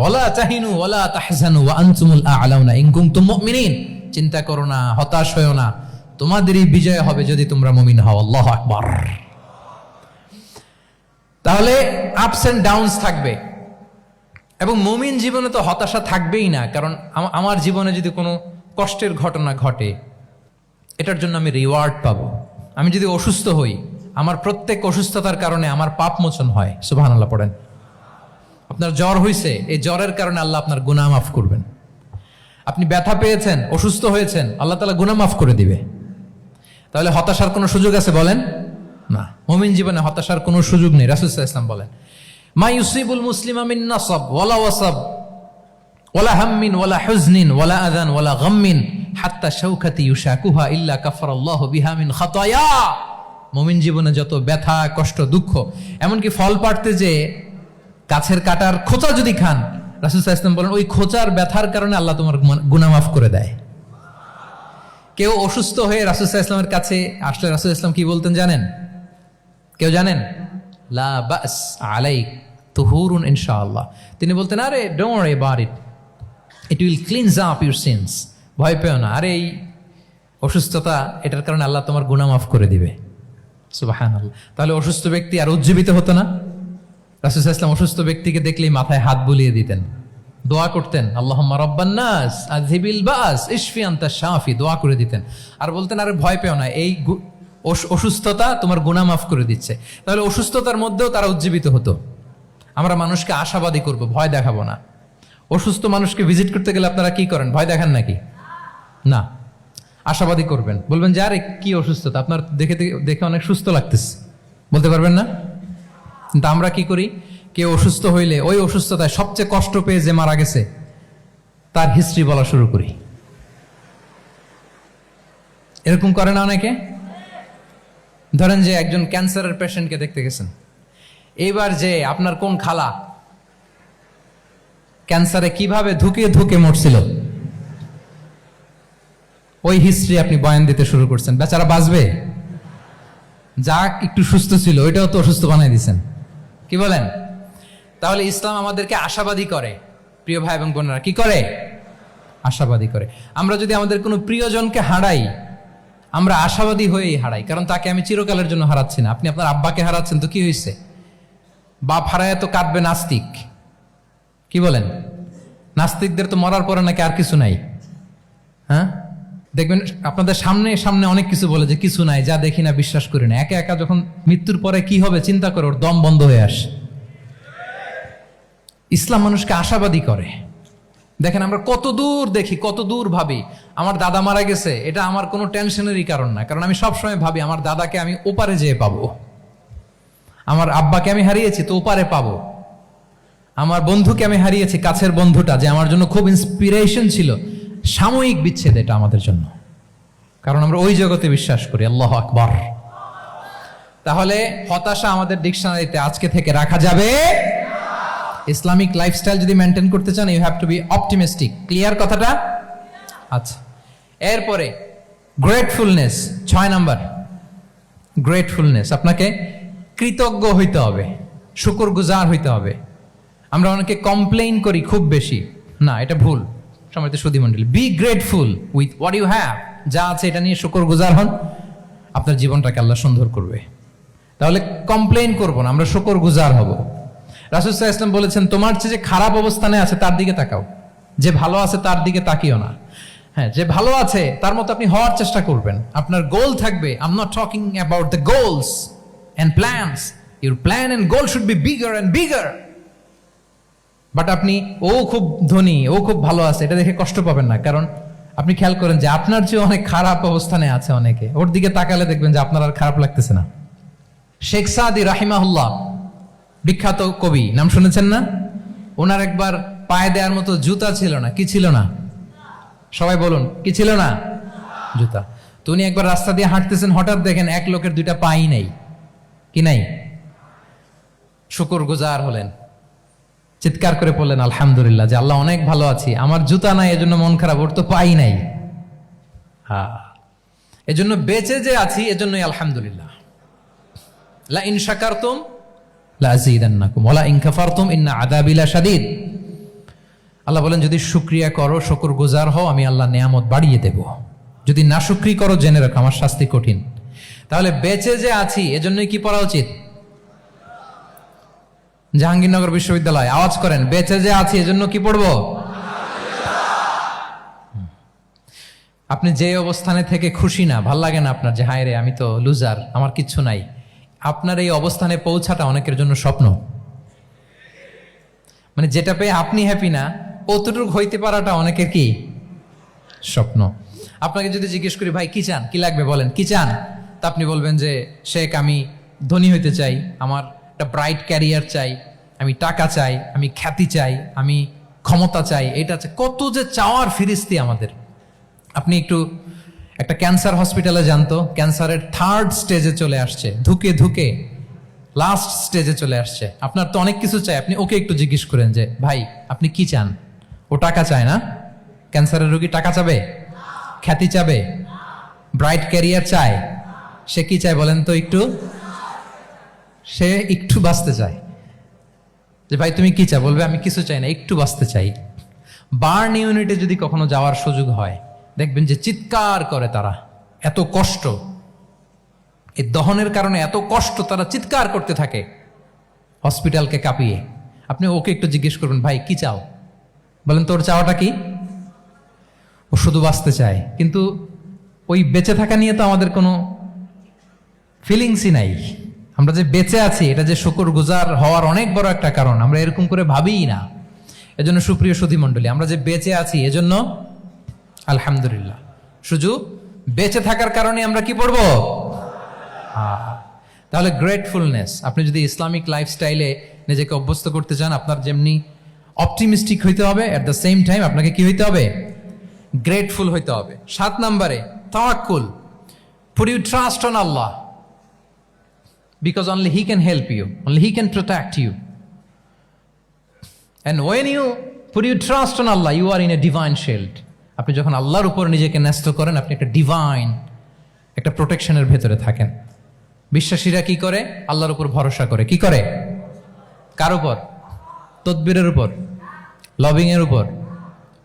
ওয়ালা তাহিনু ওয়ালা তাহজানু ওয়া আনতুমুল আ'লাউনা ইন কুনতুম মুমিনিন। চিন্তা করো না, হতাশ হয়ো না, তোমাদেরই বিজয় হবে যদি তোমরা মুমিন হও। আল্লাহু আকবার। তাহলে আপস এন্ড ডাউনস থাকবে, এবং মুমিন জীবনে তো হতাশা থাকবেই না। কারণ আমার জীবনে যদি কোনো কষ্টের ঘটনা ঘটে, এটার জন্য আমি রিওয়ার্ড পাবো। আমি যদি অসুস্থ হই, আমার প্রত্যেক অসুস্থতার কারণে আমার পাপ মোচন হয়। সুবহানাল্লাহ পড়েন। আপনার জ্বর হয়েছে, এই জ্বরের কারণে আল্লাহ আপনার গুনাহ মাফ করবেন। আপনি ব্যথা পেয়েছেন, অসুস্থ হয়েছেন, আল্লাহ তাআলা গুনাহ মাফ করে দিবে। তাহলে হতাশার কোনো সুযোগ আছে বলেন? না। মুমিন জীবনে হতাশার কোনো সুযোগ নেই। রাসূল সাল্লাল্লাহু আলাইহি ওয়াসাল্লাম বলেন, মা ইউসিবুল মুসলিমা মিন নাসাব ওয়ালা ওয়াসাব ওয়ালা হাম্মিন ওয়ালা হুজনিন ওয়ালা আযান ওয়ালা গাম্মিন হাত্তা শাওকাতি ইউশাকুহা ইল্লা কাফারাল্লাহু বিহা মিন খাতায়া। মুমিন জীবনে যত ব্যথা, কষ্ট, দুঃখ, এমনকি ফল পাড়তে যে গাছের কাটার খোঁচা যদি খান, রাসূল সাল্লাল্লাহু আলাইহি ওয়াসাল্লাম বলেন ওই খোঁচার ব্যথার কারণে আল্লাহ তোমার গুনাহ মাফ করে দেয়। কেউ অসুস্থ হয়ে রাসূল সাল্লাল্লাহু আলাইহি ওয়াসাল্লামের কাছে আসলে রাসূল সাল্লাল্লাহু আলাইহি ওয়াসাল্লাম কি বলতেন জানেন? কেউ জানেন? লা বাস আলাইক তুহুরুন ইনশাআল্লাহ। তিনি বলতেন, আরে don't worry about it, it will cleanse up your scenes. ভয় পেও না, আরে এই অসুস্থতা, এটার কারণে আল্লাহ তোমার গুনাহ মাফ করে দিবে। সুবহানাল্লাহ। তাহলে অসুস্থ ব্যক্তি আর উজ্জীবিত হতো না? রাসূল সাল্লাল্লাহু আলাইহি ওয়াসাল্লাম অসুস্থ ব্যক্তিকে দেখলেই মাথায় হাত বুলিয়ে দিতেন, দোয়া করতেন, আল্লাহুম্মা রাব্বান নাস আযহিবিল বাস ইশফি আনতা শাফি, দোয়া করে দিতেন। আর বলতেন, আরে ভয় পেও না, এই অসুস্থতা তোমার গুনাহ মাফ করে দিচ্ছে। তাহলে অসুস্থতার মধ্যেও তারা উজ্জীবিত হতো। আমরা মানুষকে আশাবাদী করব, ভয় দেখাবো না। অসুস্থ মানুষকে ভিজিট করতে গেলে আপনারা কি করেন? ভয় দেখান নাকি? না, আশাবাদী করবেন। বলবেন যে আরে কি অসুস্থতা, আপনার দেখে অনেক সুস্থ লাগতেছে, বলতে পারবেন না? কিন্তু আমরা কি করি? কেউ অসুস্থ হইলে ওই অসুস্থতায় সবচেয়ে কষ্ট পেয়ে যে মারা গেছে তার হিস্ট্রি বলা শুরু করি। এরকম করে না অনেকে? ধরেন যে একজন ক্যান্সারের পেশেন্টকে দেখতে গেছেন, এইবার যে আপনার কোন খালা ক্যান্সারে কিভাবে ধুকে ধুকে মরছিল, ওই হিস্ট্রি আপনি বয়ান দিতে শুরু করছেন। বেচারা বাঁচবে? যা একটু সুস্থ ছিল ওইটাও তো অসুস্থ বানাই দিচ্ছেন। কি বলেন? তাহলে ইসলাম আমাদেরকে আশাবাদী করে। প্রিয় ভাই এবং বোনেরা, কি করে? আশাবাদী করে। আমরা যদি আমাদের কোনো প্রিয়জনকে হারাই, আমরা আশাবাদী হয়েই হারাই, কারণ তাকে আমি চিরকালের জন্য হারাচ্ছি না। আপনি আপনার আব্বাকে হারাচ্ছেন, তো কি হয়েছে? বাপ হারায় তো কাঁদবে নাস্তিক। কি বলেন? নাস্তিকদের তো মরার পরে নাকি আর কিছু নাই। হ্যাঁ, দেখবেন আপনাদের সামনে সামনে অনেক কিছু বলে যে কিছু নাই, যা দেখি না, বিশ্বাস করি না। একা একা যখন মৃত্যুর পরে কি হবে চিন্তা করে ওর দম বন্ধ হয়ে আসে। ইসলাম মানুষকে আশাবাদী করে। দেখেন আমরা কত দূর দেখি, কত দূর ভাবি। আমার দাদা মারা গেছে, এটা আমার কোনো টেনশনেরই কারণ না, কারণ আমি সবসময় ভাবি আমার দাদাকে আমি ওপারে যেয়ে পাবো। আমার আব্বাকে আমি হারিয়েছি, তো ওপারে পাবো। আমার বন্ধুকে আমি হারিয়েছি, কাছের বন্ধুটা যে আমার জন্য খুব ইন্সপিরেশন ছিল, সাময়িক বিচ্ছেদ এটা আমাদের জন্য, কারণ আমরা ওই জগতে বিশ্বাস করি। আল্লাহু আকবার। তাহলে হতাশা আমাদের ডিকশনারিতে আজকে থেকে রাখা যাবে। ইসলামিক লাইফস্টাইল যদি মেনটেন করতে চান, you have to be optimistic. Clear কথাটা? আচ্ছা, এরপরে গ্রেটফুলনেস, 6 নাম্বার। গ্রেটফুলনেস, আপনাকে কৃতজ্ঞ হইতে হবে, শুকরগুজার হইতে হবে। আমরা অনেকে কমপ্লেইন করি খুব বেশি, না এটা ভুল। সম্মানিত সুধী মণ্ডলী, be grateful with what you have. যা আছে এটা নিয়ে শুকরগুজার হন, আপনার জীবনটাকে আল্লাহ সুন্দর করবে। তাহলে কমপ্লেইন করব না, আমরা শুকরগুজার হব। রাসূল সাল্লাল্লাহু আলাইহি ওয়াসাল্লাম বলেছেন, তোমার চেয়ে যে খারাপ অবস্থানে আছে তার দিকে তাকাও, যে ভালো আছে তার দিকে তাকিও না। হ্যাঁ, যে ভালো আছে তার মতো আপনি হওয়ার চেষ্টা করবেন। আপনার গোল থাকবে। I am not talking about the goals and plans, your plan and goal should be bigger and bigger. But আপনি ও খুব ধনী, ও খুব ভালো আছে, এটা দেখে কষ্ট পাবেন না, কারণ আপনি খেয়াল করেন যে আপনার চেয়ে অনেক খারাপ অবস্থানে আছে অনেকে, ওর দিকে তাকালে দেখবেন যে আপনার আর খারাপ লাগতেছে না। শেখ সাদি রাহিমাহুল্লাহ, বিখ্যাত কবি, নাম শুনেছেন না? ওনার একবার পায়ে দেওয়ার মতো জুতা ছিল না। কি ছিল না? সবাই বলুন, কি ছিল না? জুতা। তো উনি একবার রাস্তা দিয়ে হাঁটতেছেন, হঠাৎ দেখেন এক লোকের দুইটা পাই নাই। কি নাই? শুকরগুজার হলেন, চিৎকার করে বললেন আলহামদুলিল্লাহ, যে আল্লাহ অনেক ভালো আছি, আমার জুতা নাই এজন্য মন খারাপ, ওর তো পাই নাই। হ্যাঁ, এজন্য বেঁচে যে আছি এজন্যই আলহামদুলিল্লাহ। লা ইন শাকারতুম লা আযীদান্নাকুম ওয়া লা ইন কাফারতুম ইন্না আযাবি লাশাদীদ। আল্লাহ বলেন, যদি শুকরিয়া করো, শুকরগুজার হও, আমি আল্লাহ নিয়ামত বাড়িয়ে দেব। যদি নাশুকরি করো, জেনে রাখো আমার শাস্তি কঠিন। তাহলে বেঁচে যে আছি এজন্যই কি পড়া উচিত? জাহাঙ্গীরনগর বিশ্ববিদ্যালয়, আওয়াজ করেন, বেঁচে যে আছি এজন্য কি পড়বো? আপনি যে অবস্থানে থেকে খুশি না, ভাল লাগে না আপনার, যে হায় রে আমি তো লুজার, আমার কিচ্ছু নাই, আপনার এই অবস্থানে পৌঁছাটা অনেকের জন্য স্বপ্ন। মানে যেটা পেয়ে আপনি হ্যাপি না, অতটুকু হইতে পারাটা অনেকের কি স্বপ্ন। আপনাকে যদি জিজ্ঞেস করি, ভাই কি চান, কি লাগবে বলেন, কি চান? তা আপনি বলবেন যে শেখ আমি ধনী হইতে চাই, আমার একটা ব্রাইট ক্যারিয়ার চাই, আমি টাকা চাই, আমি খ্যাতি চাই, আমি ক্ষমতা চাই, এটা চাই। কত যে চাওয়ার ফিরিস্তি আমাদের। আপনি একটু একটা ক্যান্সার হসপিটালে জানতো, ক্যান্সারের 3rd স্টেজে চলে আসছে, ধুকে ধুকে লাস্ট স্টেজে চলে আসছে। আপনার তো অনেক কিছু চাই, আপনি ওকে একটু জিজ্ঞেস করেন যে ভাই আপনি কি চান? ও টাকা চায় না? ক্যান্সারের রোগী টাকা চাবে? খ্যাতি চাবে? ব্রাইট ক্যারিয়ার চায়? সে কি চায় বলেন তো একটু? সে একটু বাঁচতে চায়। যে ভাই তুমি কি চাও? বলবে আমি কিছু চাই না, একটু বাঁচতে চাই। বার্ন ইউনিটে যদি কখনো যাওয়ার সুযোগ হয়, দেখবেন যে চিৎকার করে তারা, এত কষ্ট, এই দহনের কারণে এত কষ্ট, তারা চিৎকার করতে থাকে হসপিটালকে কাঁপিয়ে। আপনি ওকে একটু জিজ্ঞেস করবেন, ভাই কি চাও? বলেন তোর চাওয়াটা কি? ও শুধু বাঁচতে চায়, কিন্তু ওই বেঁচে থাকা নিয়ে তো আমাদের কোনো ফিলিংসই নাই। আমরা যে বেঁচে আছি এটা যে শুকরগুজার হওয়ার অনেক বড় একটা কারণ, আমরা এরকম করে ভাবিই না। এজন্য সুপ্রিয় সুধী মণ্ডলী, আমরা যে বেঁচে আছি এজন্য আলহামদুলিল্লাহ। শুধু বেঁচে থাকার কারণে আমরা কি পড়বো? তাহলে গ্রেটফুলনেস, আপনি যদি ইসলামিক লাইফস্টাইলে নিজেকে অভ্যস্ত করতে চান, আপনার যেমনি অপটিমিস্টিক হইতে হবে, এট দ্য সেম টাইম আপনাকে কি হইতে হবে? গ্রেটফুল হইতে হবে। 7 নম্বরে তাওয়াক্কুল। Put your trust on Allah, because only He can help you, only He can protect you. And when you put your trust on Allah, you are in a divine shield. আপনি যখন আল্লাহর উপর নিজেকে ন্যস্ত করেন, আপনি একটা ডিভাইন, একটা প্রোটেকশনের ভেতরে থাকেন। বিশ্বাসীরা কি করে? আল্লাহর উপর ভরসা করে। কি করে? কার উপর? তদবিরের উপর, লবিং এর উপর,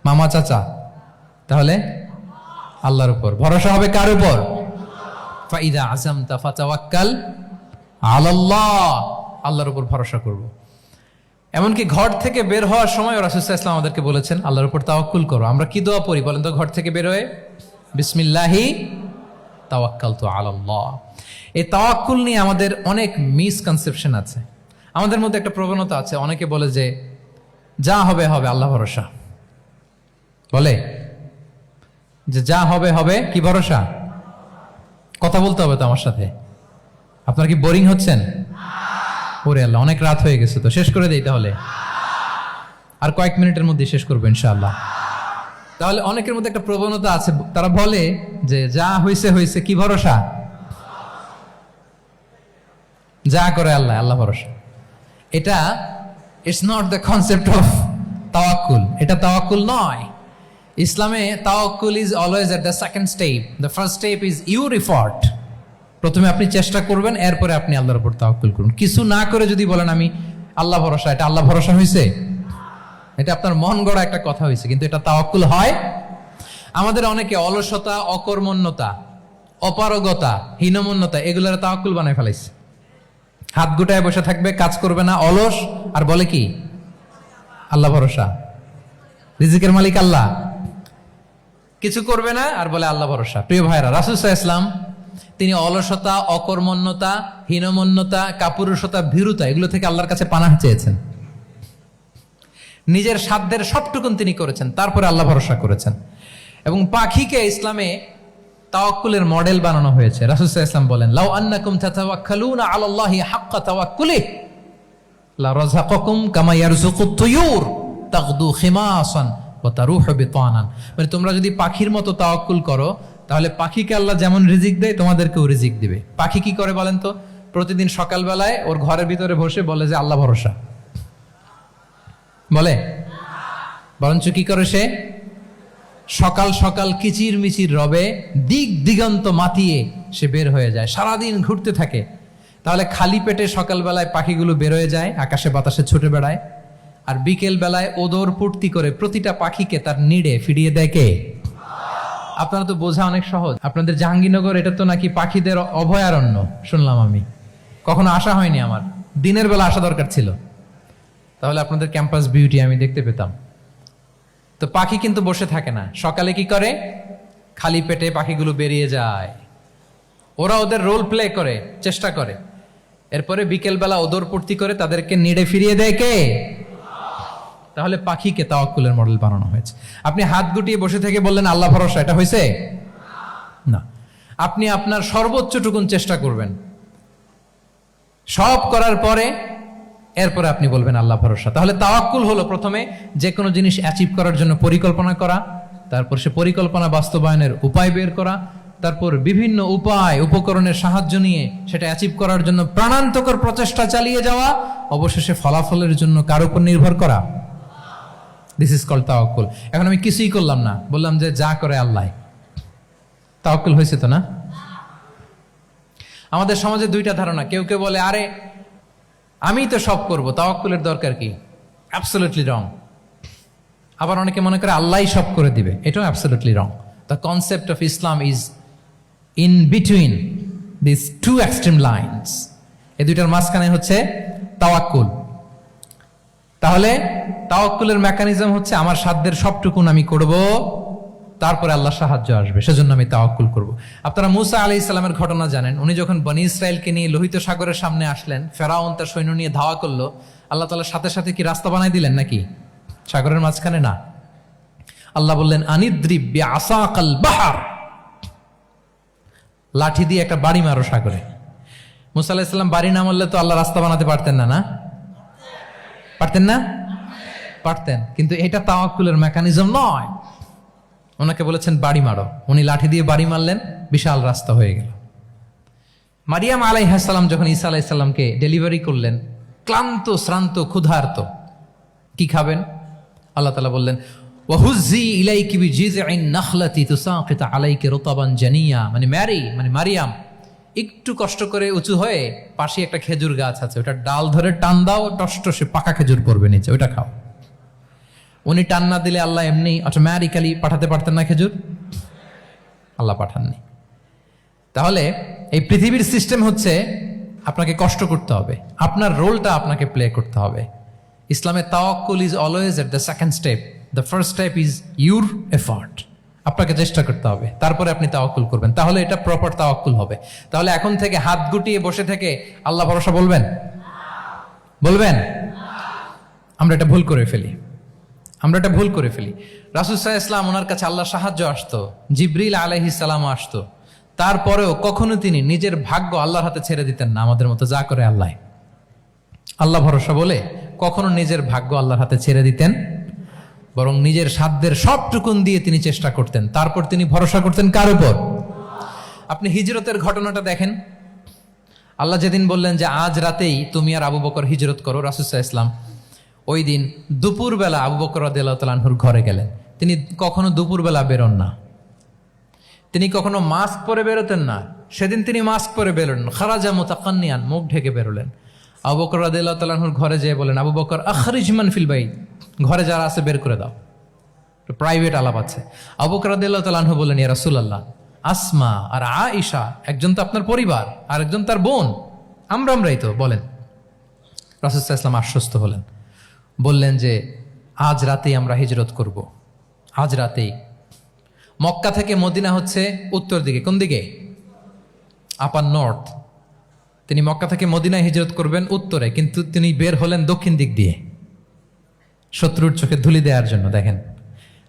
মামা চাচা? তাহলে আল্লাহর উপর ভরসা হবে। কার উপর? ফাইদা আযামতা ফাতাওয়াক্কাল আলাল্লাহ, আল্লাহর উপর ভরসা করব। এমনকি ঘর থেকে বের হওয়ার সময় রাসূল সাল্লাল্লাহু আলাইহি ওয়াসাল্লাম আমাদেরকে বলেছেন আল্লাহর উপর তাওয়াক্কুল করো। আমরা কি দোয়া পড়ি বলেন তো ঘর থেকে বের হয়ে? বিসমিল্লাহি তাওয়াক্কালতু আলাল্লাহ। এই তাওয়াক্কুল নিয়ে আমাদের অনেক মিসকনসেপশন আছে। আমাদের মধ্যে একটা প্রবণতা আছে, অনেকে বলে যে যা হবে হবে, আল্লাহ ভরসা। বলে যে যা হবে হবে, কি ভরসা? কথা বলতে হবে তো আমার সাথে। আপনার কি বোরিং হচ্ছেন? ওরে আল্লাহ, অনেক রাত হয়ে গেছে, তো শেষ করে দেই তাহলে। আর কয়েক মিনিটের মধ্যে শেষ করবো ইনশাআল্লাহ। তাহলে অনেকের মধ্যে একটা প্রবণতা আছে, তারা বলে যে যা হয়েছে হয়েছে, কি ভরসা? যা করে আল্লাহ, আল্লাহ ভরসা। এটা it's not the concept of তাওয়াক্কুল। এটা তাওয়াক্কুল নয়। ইসলামে তাওয়াক্কুল is always at the second step. The first step is your effort. প্রথমে আপনি চেষ্টা করবেন, এরপরে আপনি আল্লাহর উপর তাওয়াক্কুল করুন। কিছু না করে যদি বলেন আমি আল্লাহ ভরসা, এটা আল্লাহ ভরসা হয়েছে? এটা আপনার মন গড়া একটা কথা হয়েছে, কিন্তু এটা তাওয়াক্কুল হয়? আমাদের অনেকে অলসতা, অকর্মণ্যতা, অপারগতা, হীনমন্যতা, এগুলোর তাওয়াক্কুল বানায় ফেলাইছে। হাত গুটায় বসে থাকবে, কাজ করবে না, অলস, আর বলে কি আল্লাহ ভরসা। রিজিকের মালিক আল্লাহ, কিছু করবে না আর বলে আল্লাহ ভরসা। প্রিয় ভাইরা, রাসূল সাল্লাল্লাহু আলাইহি ওয়াসাল্লাম তিনি অলসতা, অকর্মণ্যতা, হীনমন্যতা, কাপুরুষতা, ভীরুতা এগুলো থেকে আল্লাহর কাছে পানাহ চেয়েছেন। নিজের সাধ্যের সবটুকুন তিনি করেছেন, তারপরে আল্লাহ ভরসা করেছেন। এবং পাখিকে ইসলামে তাওয়াক্কুলের মডেল বানানো হয়েছে। রাসূল সাল্লাল্লাহু আলাইহি ওয়াসাল্লাম বলেন, লাউ আন্নাকুম তাতাওয়াক্কালুনা আলাল্লাহি হাক্কা তাওয়াক্কুলিহি লা রাযাকাকুম কামা ইয়ারযুকুত তুয়ুর তাগদু খিমাসান ওয়া তারুহু বিতানান। মানে তোমরা যদি পাখির মতো তাওয়াক্কুল করো, তাহলে পাখিকে আল্লাহ যেমন রিজিক দেয় তোমাদেরকেও রিজিক দিবে। পাখি কি করে বলেন তো? প্রতিদিন সকালবেলায় ওর ঘরের ভিতরে বসে বলে যে আল্লাহ ভরসা, বলে বরঞ্চ কি করে সে সকাল সকাল কিচির মিচির রবে দিক দিগন্ত মাতিয়ে সে বের হয়ে যায়, সারাদিন ঘুরতে থাকে। তাহলে খালি পেটে সকালবেলায় পাখিগুলো বের হয়ে যায়, আকাশে বাতাসে ছুটে বেড়ায়, আর বিকেল বেলায় ওদর পূর্তি করে প্রতিটা পাখিকে তার নিড়ে ফিরিয়ে দেয় কে? আপনারা তো বোঝা অনেক সহজ। আপনাদের জাহাঙ্গীরনগর এটা তো নাকি পাখিদের অভয়ারণ্য শুনলাম, আমি কখনো আসা হয়নি, আমার দিনের বেলা আসা দরকার ছিল, তাহলে আপনাদের ক্যাম্পাস বিউটি আমি দেখতে পেতাম। তো পাখি কিন্তু বসে থাকে না, সকালে কি করে? খালি পেটে পাখিগুলো বেরিয়ে যায়, ওরা ওদের রোল প্লে করে, চেষ্টা করে, এরপরে বিকেলবেলা ওদর পূর্তি করে তাদেরকে নিড়ে ফিরিয়ে দেয় কে? তাহলে পাখিকে তাওয়াক্কুলের মডেল বানানো হয়েছে। আপনি হাত গুটিয়ে বসে থেকে বললেন আল্লাহ ভরসা, এটা হয়েছে না। আপনি আপনার সর্বোচ্চটুকুন চেষ্টা করবেন, সব করার পরে এরপরে আপনি বলবেন আল্লাহ ভরসা। তাহলে তাওয়াক্কুল হলো প্রথমে যে কোনো জিনিস অ্যাচিভ করার জন্য পরিকল্পনা করা, তারপর সে পরিকল্পনা বাস্তবায়নের উপায় বের করা, তারপর বিভিন্ন উপায় উপকরণের সাহায্য নিয়ে সেটা অ্যাচিভ করার জন্য প্রাণান্তকর প্রচেষ্টা চালিয়ে যাওয়া, অবশেষে ফলাফলের জন্য কার উপর নির্ভর করা। দিস ইজ কল্ড তাওয়াক্কুল। এখন আমি কিছুই করলাম না, বললাম যে যা করে আল্লাহ, তাওয়াক্কুল হয়েছে তো না? আমাদের সমাজে দুইটা ধারণা। কেউ কেউ বলে আরে আমি তো সব করব, তাওয়াক্কুলের দরকার কি? Absolutely wrong. আবার অনেকে মনে করে আল্লাহই সব করে দিবে, এটাও absolutely wrong. The concept of Islam is in between this two extreme lines. এই দুইটার মাঝখানে হচ্ছে তাওয়াক্কুল। তাহলে তাওয়াক্কুলের মেকানিজম হচ্ছে আমার সাধ্যের সবটুকুন আমি করব, তারপরে আল্লাহ সাহায্য আসবে, সেজন্য আমি তাওয়াক্কুল করব। আপনারা মূসা আলাইহিস সালামের ঘটনা জানেন। উনি যখন বনী ইসরায়েলকে নিয়ে লোহিত সাগরের সামনে আসলেন, ফেরাউন তার সৈন্য নিয়ে ধাওয়া করলো, আল্লাহ তাআলা সাথে সাথে কি রাস্তা বানাই দিলেন নাকি? সাগরের মাঝখানে না। আল্লাহ বললেন আনিদ্রিব বিআসাকাল বাহর, লাঠি দিয়ে একটা বাড়ি মারো সাগরে। মূসা আলাইহিস সালাম বাড়ি না মারলে তো আল্লাহ রাস্তা বানাতে পারতেন না, না পারতেন না? পারতেন, কিন্তু এটা তাওয়াক্কুলের মেকানিজম নয়। ওনাকে বলেছেন বাড়ি মারো, উনি লাঠি দিয়ে বাড়ি মারলেন, বিশাল রাস্তা হয়ে গেল। মারিয়াম আলাইহিস সালাম যখন ঈসা আলাইহিস সালামকে ডেলিভারি করলেন, ক্লান্ত শ্রান্ত ক্ষুধার্ত, কি খাবেন? আল্লাহ তাআলা বললেন ওয়াহুজ্জি ইলাইকি বিজিযইন নাখলাতি তুসাকিত আলাইকি রুতাবান জানিয়া। মানে মারিয়াম একটু কষ্ট করে উঁচু হয়ে পাশে একটা খেজুর গাছ আছে, ওটা ডাল ধরে টান দাও, টসটসে পাকা খেজুর পড়বে নিচে, ওটা খাও। উনি টান না দিলে আল্লাহ এমনি অটোমেটিক্যালি পাঠাতে পারতেন না খেজুর? আল্লাহ পাঠাননি। তাহলে এই পৃথিবীর সিস্টেম হচ্ছে আপনাকে কষ্ট করতে হবে, আপনার রোলটা আপনাকে প্লে করতে হবে। ইসলামে তাওয়াক্কুল is always at the second step, the first step is your effort. আপনাকে চেষ্টা করতে হবে, তারপরে আপনি তাওয়াক্কুল করবেন, তাহলে এটা প্রপার তাওয়াক্কুল হবে। তাহলে এখন থেকে হাত গুটিয়ে বসে থেকে আল্লাহ ভরসা বলবেন? আমরা এটা ভুল করে ফেলি। রাসূল সাল্লাল্লাহু আলাইহি ওয়াসাল্লাম, ওনার কাছে আল্লাহর সাহায্য আসতো, জিবরিল আলাইহিস সালাম আসতো, তারপরেও কখনো তিনি নিজের ভাগ্য আল্লাহর হাতে ছেড়ে দিতেন না। আমাদের মতো যা করে আল্লাহ ভরসা বলে কখনো নিজের ভাগ্য আল্লাহর হাতে ছেড়ে দিতেন, বরং নিজের সাধ্যের সবটুকুন দিয়ে তিনি চেষ্টা করতেন। তারপর তিনি ভরসা করতেন কার উপর? আপনি হিজরতের ঘটনাটা দেখেন। আল্লাহ যেদিন বললেন যে আজ রাতেই তুমি আর আবু বকর হিজরত করো, রাসূল সাল্লাল্লাহু আলাইহি ওয়াসাল্লাম ওই দিন দুপুরবেলা আবু বকর রাদিয়াল্লাহু তাআলা আনহুর ঘরে গেলেন। তিনি কখনো দুপুরবেলা বেরোন না, তিনি কখনো মাস্ক পরে বেরোতেন না। সেদিন তিনি মাস্ক পরে বেরোলেন, খারাজা মুতাকান্নিয়ান, মুখ ঢেকে বেরোলেন। আবু বকর রাদিয়াল্লাহু তাআলা আনহুর ঘরে যেয়ে বলেন, আবু বকর আখরিজ মান ফিল বাইত, ঘরে যারা আছে বের করে দাও, প্রাইভেট আলাপ আছে। আবু বকর রাদিয়াল্লাহু তাআলা আনহু বললেন, ইয়া রাসূলুল্লাহ, আসমা আর আয়েশা একজন তো আপনার পরিবার আর একজন তার বোন, আমরাই তো, বলেন। রাসূল সাল্লাল্লাহু আলাইহি ওয়াসাল্লাম আশ্বস্ত হলেন, বললেন যে আজ রাতেই আমরা হিজরত করব, আজ রাতেই। মক্কা থেকে মদিনা হচ্ছে উত্তর দিকে, কোন দিকে? আপার নর্থ। তিনি মক্কা থেকে মদিনায় হিজরত করবেন উত্তরে, কিন্তু তিনি বের হলেন দক্ষিণ দিক দিয়ে শত্রুর চোখে ধুলি দেওয়ার জন্য। দেখেন,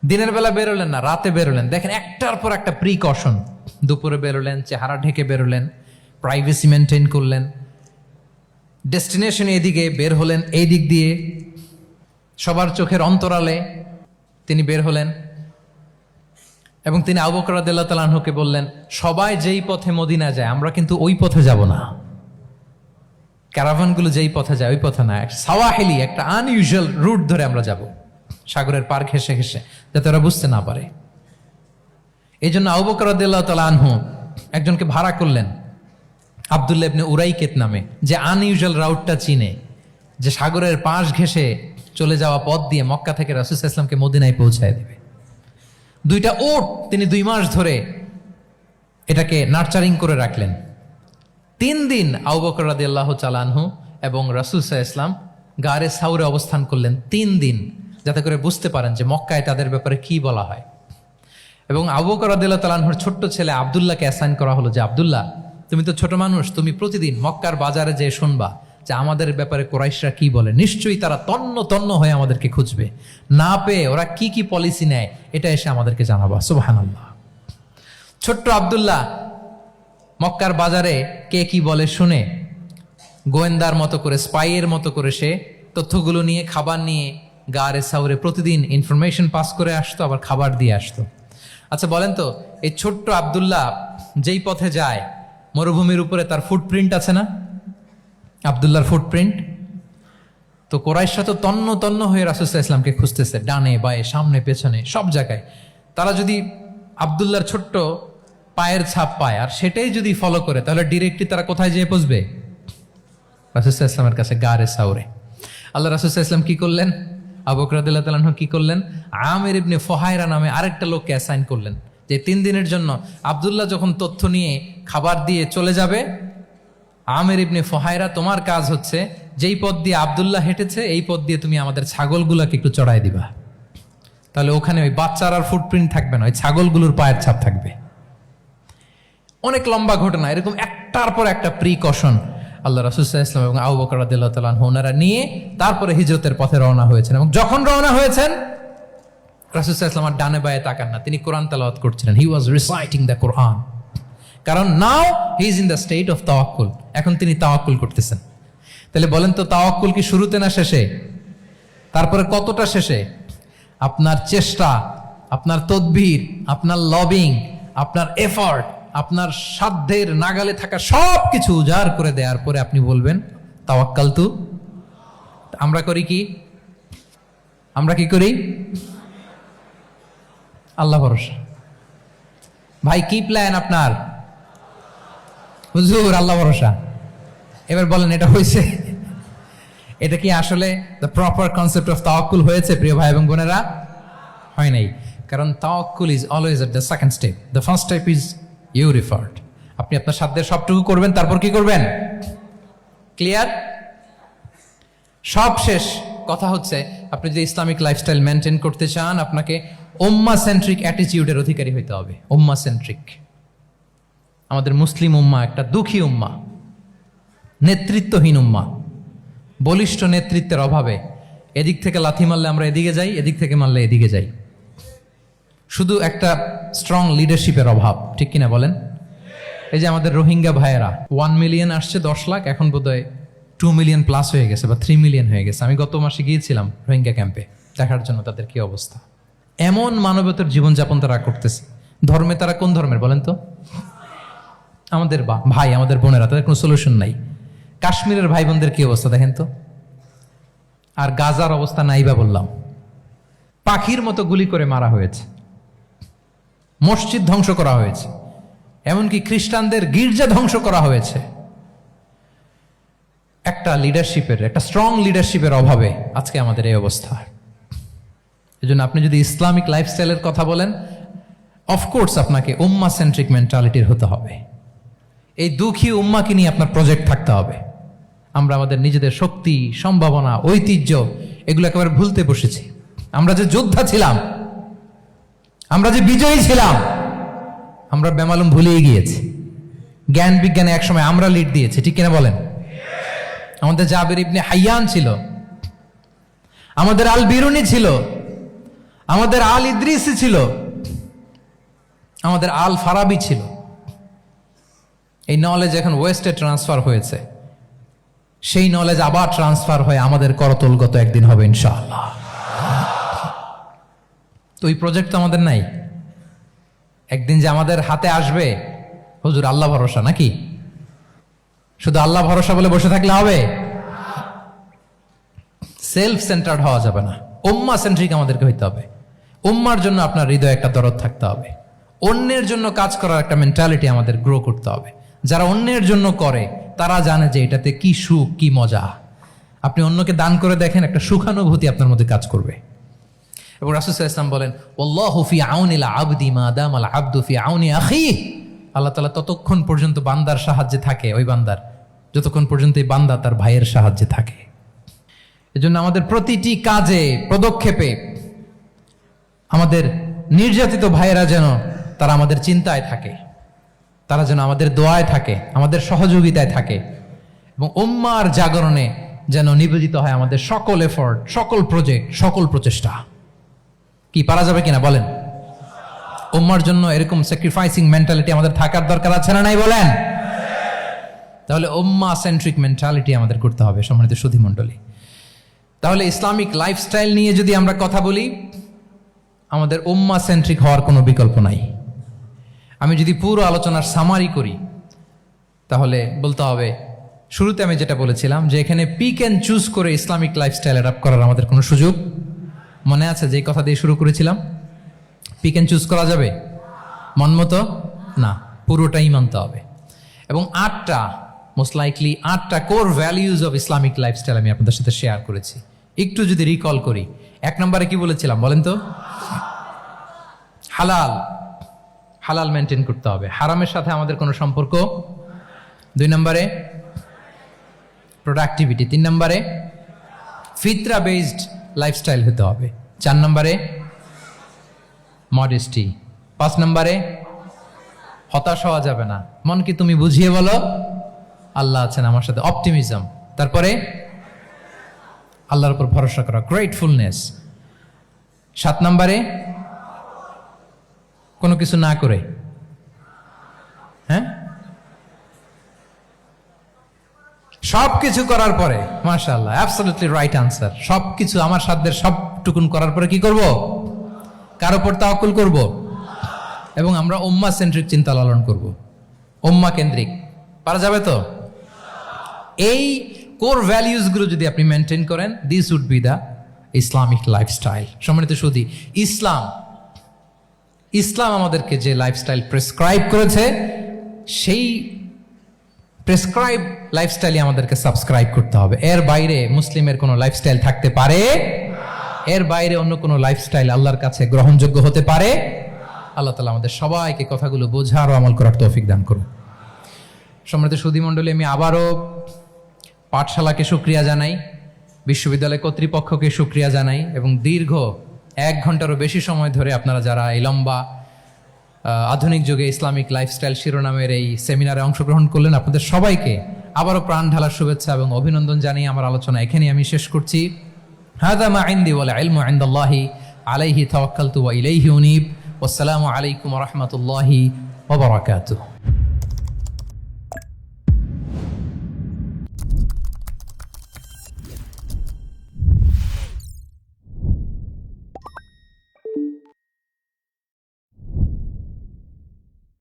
দিনের বেলা বেরোলেন না, রাতে বেরোলেন। দেখেন, একটার পর একটা প্রিকশন। দুপুরে বেরোলেন, চেহারা ঢেকে বেরোলেন, প্রাইভেসি মেনটেন করলেন। ডেস্টিনেশন এদিকে, বের হলেন এই দিক দিয়ে, সবার চোখের অন্তরালে তিনি বের হলেন। এবং তিনি আবু বকর রাদিয়াল্লাহু তাআলা আনহুকে বললেন, সবাই যেই পথে মদিনা যায় আমরা কিন্তু ওই পথে যাব না, ক্যারাভানগুলো যেই পথে যায় ওই পথে না, সাওয়াহিলি একটা আনইউজুয়াল রুট ধরে আমরা যাব, সাগরের পার ঘেঁষে ঘেঁষে, যাতে ওরা বুঝতে না পারে। এই জন্য আবু বকর রাদিয়াল্লাহু তাআলা আনহু একজনকে ভাড়া করলেন, আব্দুল্লাহ ইবনে উরাইকেত নামে, যে আনইউজুয়াল রাউটটা চিনে, যে সাগরের পাশ ঘেঁষে চলে যাওয়া পথ দিয়ে মক্কা থেকে রাসূল সাল্লাল্লাহু আলাইহি ওয়াসাল্লামকে মদিনায় পৌঁছায় দেবে। 2টা উট তিনি 2 মাস ধরে এটাকে নার্চারিং করে রাখলেন। 3 দিন আবু বকর রাদিয়াল্লাহু তাআলা আনহু এবং রাসূল সাল্লাল্লাহু আলাইহি ওয়াসাল্লাম গারে সাউরে অবস্থান করলেন 3 দিন, যাতে করে বুঝতে পারেন যে মক্কায় তাদের ব্যাপারে কি বলা হয়। এবং আবু বকর রাদিয়াল্লাহু তাআলা আনহুর ছোট্ট ছেলে আব্দুল্লাহকে অ্যাসাইন করা হলো যে, আব্দুল্লাহ, তুমি তো ছোট মানুষ, তুমি প্রতিদিন মক্কার বাজারে যেয়ে শুনবা যে আমাদের ব্যাপারে কুরাইশরা কি বলে। নিশ্চয়ই তারা তন্ন তন্ন হয়ে আমাদেরকে খুঁজবে, না পেয়ে ওরা কি কি পলিসি নেয় এটা এসে আমাদেরকে জানাবা। সুবহানাল্লাহ। ছোট্ট আব্দুল্লাহ মক্কার বাজারে কে কি বলে শুনে গোয়েন্দার মতো করে, স্পাইয়ের মতো করে সে তথ্যগুলো নিয়ে, খাবার নিয়ে গারে সাউরে প্রতিদিন ইনফরমেশন পাস করে আসতো, আবার খাবার দিয়ে আসতো। আচ্ছা বলেন তো, এই ছোট্ট আব্দুল্লাহ যেই পথে যায়, মরুভূমির উপরে তার ফুটপ্রিন্ট আছে না, আব্দুল্লাহর ফুটপ্রিন্ট। তো কোরাইশরা তো তন্ন তন্ন হয়ে রাসূল সাল্লাল্লাহু আলাইহি ওয়াসাল্লামকে খুঁজতেছে, ডানে বায়ে সামনে পেছনে সব জায়গায়। তারা যদি আব্দুল্লাহর ছোট্ট পায়ের ছাপ পায় আর সেটাই যদি ফলো করে, তাহলে ডিরেক্টলি তারা কোথায় যেয়ে পৌঁছবে? রাসূল সাল্লাল্লাহু আলাইহি ওয়াসাল্লামের কাছে, গারে সাউরে। আল্লাহ রাসূল সাল্লাল্লাহু আলাইহি ওয়াসাল্লাম কি করলেন? আবু বকর রাদিয়াল্লাহু তাআলা আনহু কি করলেন? আমির ইবনে ফুহায়রা নামে আরেকটা লোককে অ্যাসাইন করলেন, যে 3 দিনের জন্য আব্দুল্লাহ যখন তথ্য নিয়ে খাবার দিয়ে চলে যাবে, আমির ইবনে ফুহায়রা, তোমার কাজ হচ্ছে যেই পথ দিয়ে আব্দুল্লাহ হেঁটেছে এই পথ দিয়ে তুমি আমাদের ছাগলগুলোকে একটু চড়াই দিবা। তাহলে ওখানে ওই বাচ্চার আর ফুটপ্রিন্ট থাকবে না, ওই ছাগলগুলোর পায়ের ছাপ থাকবে। অনেক লম্বা ঘটনা, এরকম একটার পর একটা প্রিকশন আল্লাহ রাসূল সাল্লাল্লাহু আলাইহি ওয়াসাল্লাম এবং আবু বকর রাদিয়াল্লাহু তাআলা আনহু ওনারা নিয়ে তারপরে হিজরতের পথে রওনা হয়েছেন। এবং যখন রওনা হয়েছেন, রাসূল সাল্লাল্লাহু আলাইহি ওয়াসাল্লাম ডানে বায়ে তাকান না, তিনি কোরআন তেলাওয়াত করছিলেন। হি ওয়াজ রিসাইটিং দ্য কোরআন, কারণ now he is in the state of তাওয়াক্কুল। এখন তিনি তাওয়াক্কুল করতেছেন। তাহলে বলেন তো, তাওয়াক্কুল কি শুরুতে না শেষে? তারপরে কতটা শেষে? আপনার চেষ্টা, আপনার তদবির, আপনার লবিং, আপনার এফর্ট, আপনার সাধ্যের নাগালে থাকা সব কিছু উজাড় করে দেওয়ার পরে আপনি বলবেন তাওয়াক্কালতু। আমরা করি কি? আমরা কি করি? আল্লাহ ভরসা। ভাই কি প্ল্যান আপনার? হুজুর আল্লাহ ভরসা। এবার বলেন, এটা হয়েছে? এটা কি আসলে দ্য প্রপার কনসেপ্ট অফ তাওয়াক্কুল হয়েছে প্রিয় ভাই এবং বোনেরা? হয় নাই। কারণ তাওয়াক্কুল is always at the second step. The first step is your effort. আপনি আপনার সাধ্যের সবটুকু করবেন, তারপর কি করবেন? ক্লিয়ার? সব শেষ। কথা হচ্ছে, আপনি যদি ইসলামিক লাইফস্টাইল মেনটেন করতে চান, আপনাকে উম্মাহ সেন্ট্রিক অ্যাটিটিউডের অধিকারী হইতে হবে। উম্মাহ সেন্ট্রিক। আমাদের মুসলিম উম্মাহ একটা দুঃখী উম্মাহ, নেতৃত্বহীন উম্মাহ, বলিষ্ঠ নেতৃত্বের অভাবে এদিক থেকে লাথি মারলে আমরা এদিকে যাই, এদিক থেকে মারলে এদিকে যাই। শুধু একটা স্ট্রং লিডারশিপের অভাব, ঠিক কিনা বলেন? এই যে আমাদের রোহিঙ্গা ভাইয়েরা 1 মিলিয়ন আসছে, 10 লাখ, এখন বোধহয় 2 মিলিয়ন প্লাস হয়ে গেছে বা 3 মিলিয়ন হয়ে গেছে। আমি গত মাসে গিয়েছিলাম রোহিঙ্গা ক্যাম্পে দেখার জন্য তাদের কি অবস্থা। এমন মানবতার জীবনযাপন তারা করতেছে। ধর্মে তারা কোন ধর্মের বলেন তো? আমাদের ভাই, আমাদের বোনেরা, তাদের কোনো সলিউশন নাই। কাশ্মীরের ভাই বোনদের কি অবস্থা দেখেন তো। আর গাজার অবস্থা নাই বা বললাম। পাখির মতো গুলি করে মারা হয়েছে, মসজিদ ধ্বংস করা হয়েছে, এমনকি খ্রিস্টানদের গির্জা ধ্বংস করা হয়েছে। একটা লিডারশিপের, একটা স্ট্রং লিডারশিপের অভাবে আজকে আমাদের এই অবস্থা। এজন্য আপনি যদি ইসলামিক লাইফস্টাইলের কথা বলেন, অফকোর্স আপনাকে উম্মাহ সেন্ট্রিক মেন্টালিটির হতে হবে। এই দুঃখী উম্মাকে নিয়ে আপনার প্রজেক্ট থাকতে হবে। আমরা আমাদের নিজেদের শক্তি, সম্ভাবনা, ঐতিহ্য এগুলো একেবারে ভুলতে বসেছি। আমরা যে যোদ্ধা ছিলাম, আমরা যে বিজয়ী ছিলাম, আমরা বেমালুম ভুলেই গিয়েছি। জ্ঞান বিজ্ঞানে একসময় আমরা লিড দিয়েছি, ঠিক কিনা বলেন? আমাদের জাবির ইবনে হাইয়ান ছিল, আমাদের আল বিরুনি ছিল, আমাদের আল ইদ্রিসি ছিল, আমাদের আল ফারাবি ছিল। এই নলেজ এখন ওয়েস্টে ট্রান্সফার হয়েছে, সেই নলেজ আবার ট্রান্সফার হয়ে আমাদের করতলগত একদিন হবে ইনশাআল্লাহ। তো এই প্রজেক্ট তো আমাদের নাই, একদিন যে আমাদের হাতে আসবে, হুজুর আল্লাহ ভরসা নাকি? শুধু আল্লাহ ভরসা বলে বসে থাকলে হবে? সেলফ সেন্টার্ড হওয়া যাবে না, উম্মাহ সেন্ট্রিক আমাদেরকে হইতে হবে। উম্মার জন্য আপনার হৃদয়ে একটা দরদ থাকতে হবে, অন্যের জন্য কাজ করার একটা মেন্টালিটি আমাদের গ্রো করতে হবে। যারা অন্যের জন্য করে তারা জানে যে এটাতে কি সুখ, কি মজা। আপনি অন্যকে দান করে দেখেন, একটা সুখানুভূতি আপনার মধ্যে কাজ করবে। এবং রাসূল সাল্লাল্লাহু আলাইহি ওয়াসাল্লাম বলেন, আল্লাহু ফি আউনিল আবদি মা দামাল আবদু ফি আউনি আখিহি। আল্লাহ তাআলা ততক্ষণ পর্যন্ত বান্দার সাহায্যে থাকে, ওই বান্দার, যতক্ষণ পর্যন্ত এই বান্দা তার ভাইয়ের সাহায্যে থাকে। এজন্য আমাদের প্রতিটি কাজে, পদক্ষেপে আমাদের নির্যাতিত ভাইয়েরা যেন তারা আমাদের চিন্তায় থাকে, তারা যেন আমাদের দোয়ায় থাকে, আমাদের সহযোগিতায় থাকে, এবং উম্মার জাগরণে যেন নিবেদিত হয় আমাদের সকল এফোর্ট, সকল প্রজেক্ট, সকল প্রচেষ্টা। কি পারা যাবে কিনা বলেন? উম্মার জন্য এরকম স্যাক্রিফাইসিং মেন্টালিটি আমাদের থাকার দরকার আছে না নাই বলেন? তাহলে উম্মাহ সেন্ট্রিক মেন্টালিটি আমাদের করতে হবে সম্মানিত সুধী মণ্ডলী। তাহলে ইসলামিক লাইফস্টাইল নিয়ে যদি আমরা কথা বলি, আমাদের উম্মাহ সেন্ট্রিক হওয়ার কোনো বিকল্প নাই। আমি যদি পুরো আলোচনার সামারি করি, তাহলে বলতে হবে, শুরুতে আমি যেটা বলেছিলাম যে এখানে পিক অ্যান্ড চুজ করে ইসলামিক লাইফস্টাইল অ্যাডাপ্ট করার আমাদের কোনো সুযোগ, মনে আছে যে কথা দিয়ে শুরু করেছিলাম? পিক অ্যান্ড চুজ করা যাবে মন মতো না, পুরোটাই মানতে হবে। এবং 8টা, মোস্ট লাইকলি 8টা core values of Islamic lifestyle আমি আপনাদের সাথে শেয়ার করেছি। একটু যদি রিকল করি, 1 নম্বরে কি বলেছিলাম বলেন তো? হালাল, হালাল মেনটেন করতে হবে, হারামের সাথে আমাদের কোনো সম্পর্ক। 2 নম্বরে প্রোডাক্টিভিটি। 3 নম্বরে ফিতরা বেসড লাইফস্টাইল হতে হবে। 4 নম্বরে মডেস্টি। 5 নম্বরে হতাশ হওয়া যাবে না, মনকে তুমি বুঝিয়ে বলো আল্লাহ আছেন আমার সাথে, অপটিমিজম। তারপরে আল্লাহর উপর ভরসা করা, গ্রেটফুলনেস। 7 নম্বরে কোনো কিছু না করে, হ্যাঁ, সব কিছু করার পরে, মাশাআল্লাহ, অ্যাবসলিউটলি রাইট আনসার। সব কিছু আমার সাধ্যের সবটুকুন করার পরে কি করব? কার উপর তাওয়াক্কুল করব, এবং আমরা উম্মাহ সেন্ট্রিক চিন্তা লালন করব, উম্মাহ কেন্দ্রিক। পারা যাবে তো? এই কোর ভ্যালিউজগুলো যদি আপনি মেনটেন করেন, this would be the Islamic lifestyle. সম্মানিত সুধী, ইসলাম আমাদেরকে যে লাইফস্টাইল প্রেসক্রাইব করেছে, সেই প্রেসক্রাইব লাইফস্টাইলই আমাদেরকে সাবস্ক্রাইব করতে হবে। এর বাইরে মুসলিমের কোনো লাইফস্টাইল থাকতে পারে? এর বাইরে অন্য কোনো লাইফস্টাইল আল্লাহর কাছে গ্রহণযোগ্য হতে পারে? আল্লাহ তাআলা আমাদের সবাইকে কথাগুলো বোঝার ও আমল করার তৌফিক দান করুন। সম্মানিত সুধী মণ্ডলী, আমি আবারও পাঠশালাকে শুকরিয়া জানাই, বিশ্ববিদ্যালয় কর্তৃপক্ষকে শুকরিয়া জানাই, এবং দীর্ঘ 1 ঘন্টারও বেশি সময় ধরে আপনারা যারা এই লম্বা আধুনিক যুগে ইসলামিক লাইফস্টাইল শিরোনামের এই সেমিনারে অংশগ্রহণ করলেন, আপনাদের সবাইকে আবারও প্রাণ ঢালার শুভেচ্ছা এবং অভিনন্দন জানিয়ে আমার আলোচনা এখানেই আমি শেষ করছি। হাযা মা ইনদি ওয়াল ইলমু ইনদাল্লাহি আলাইহি তাওয়াক্কালতু ওয়া ইলাইহি উনীব। ওয়াসসালামু আলাইকুম ওয়া রাহমাতুল্লাহি ওয়া বারাকাতুহু।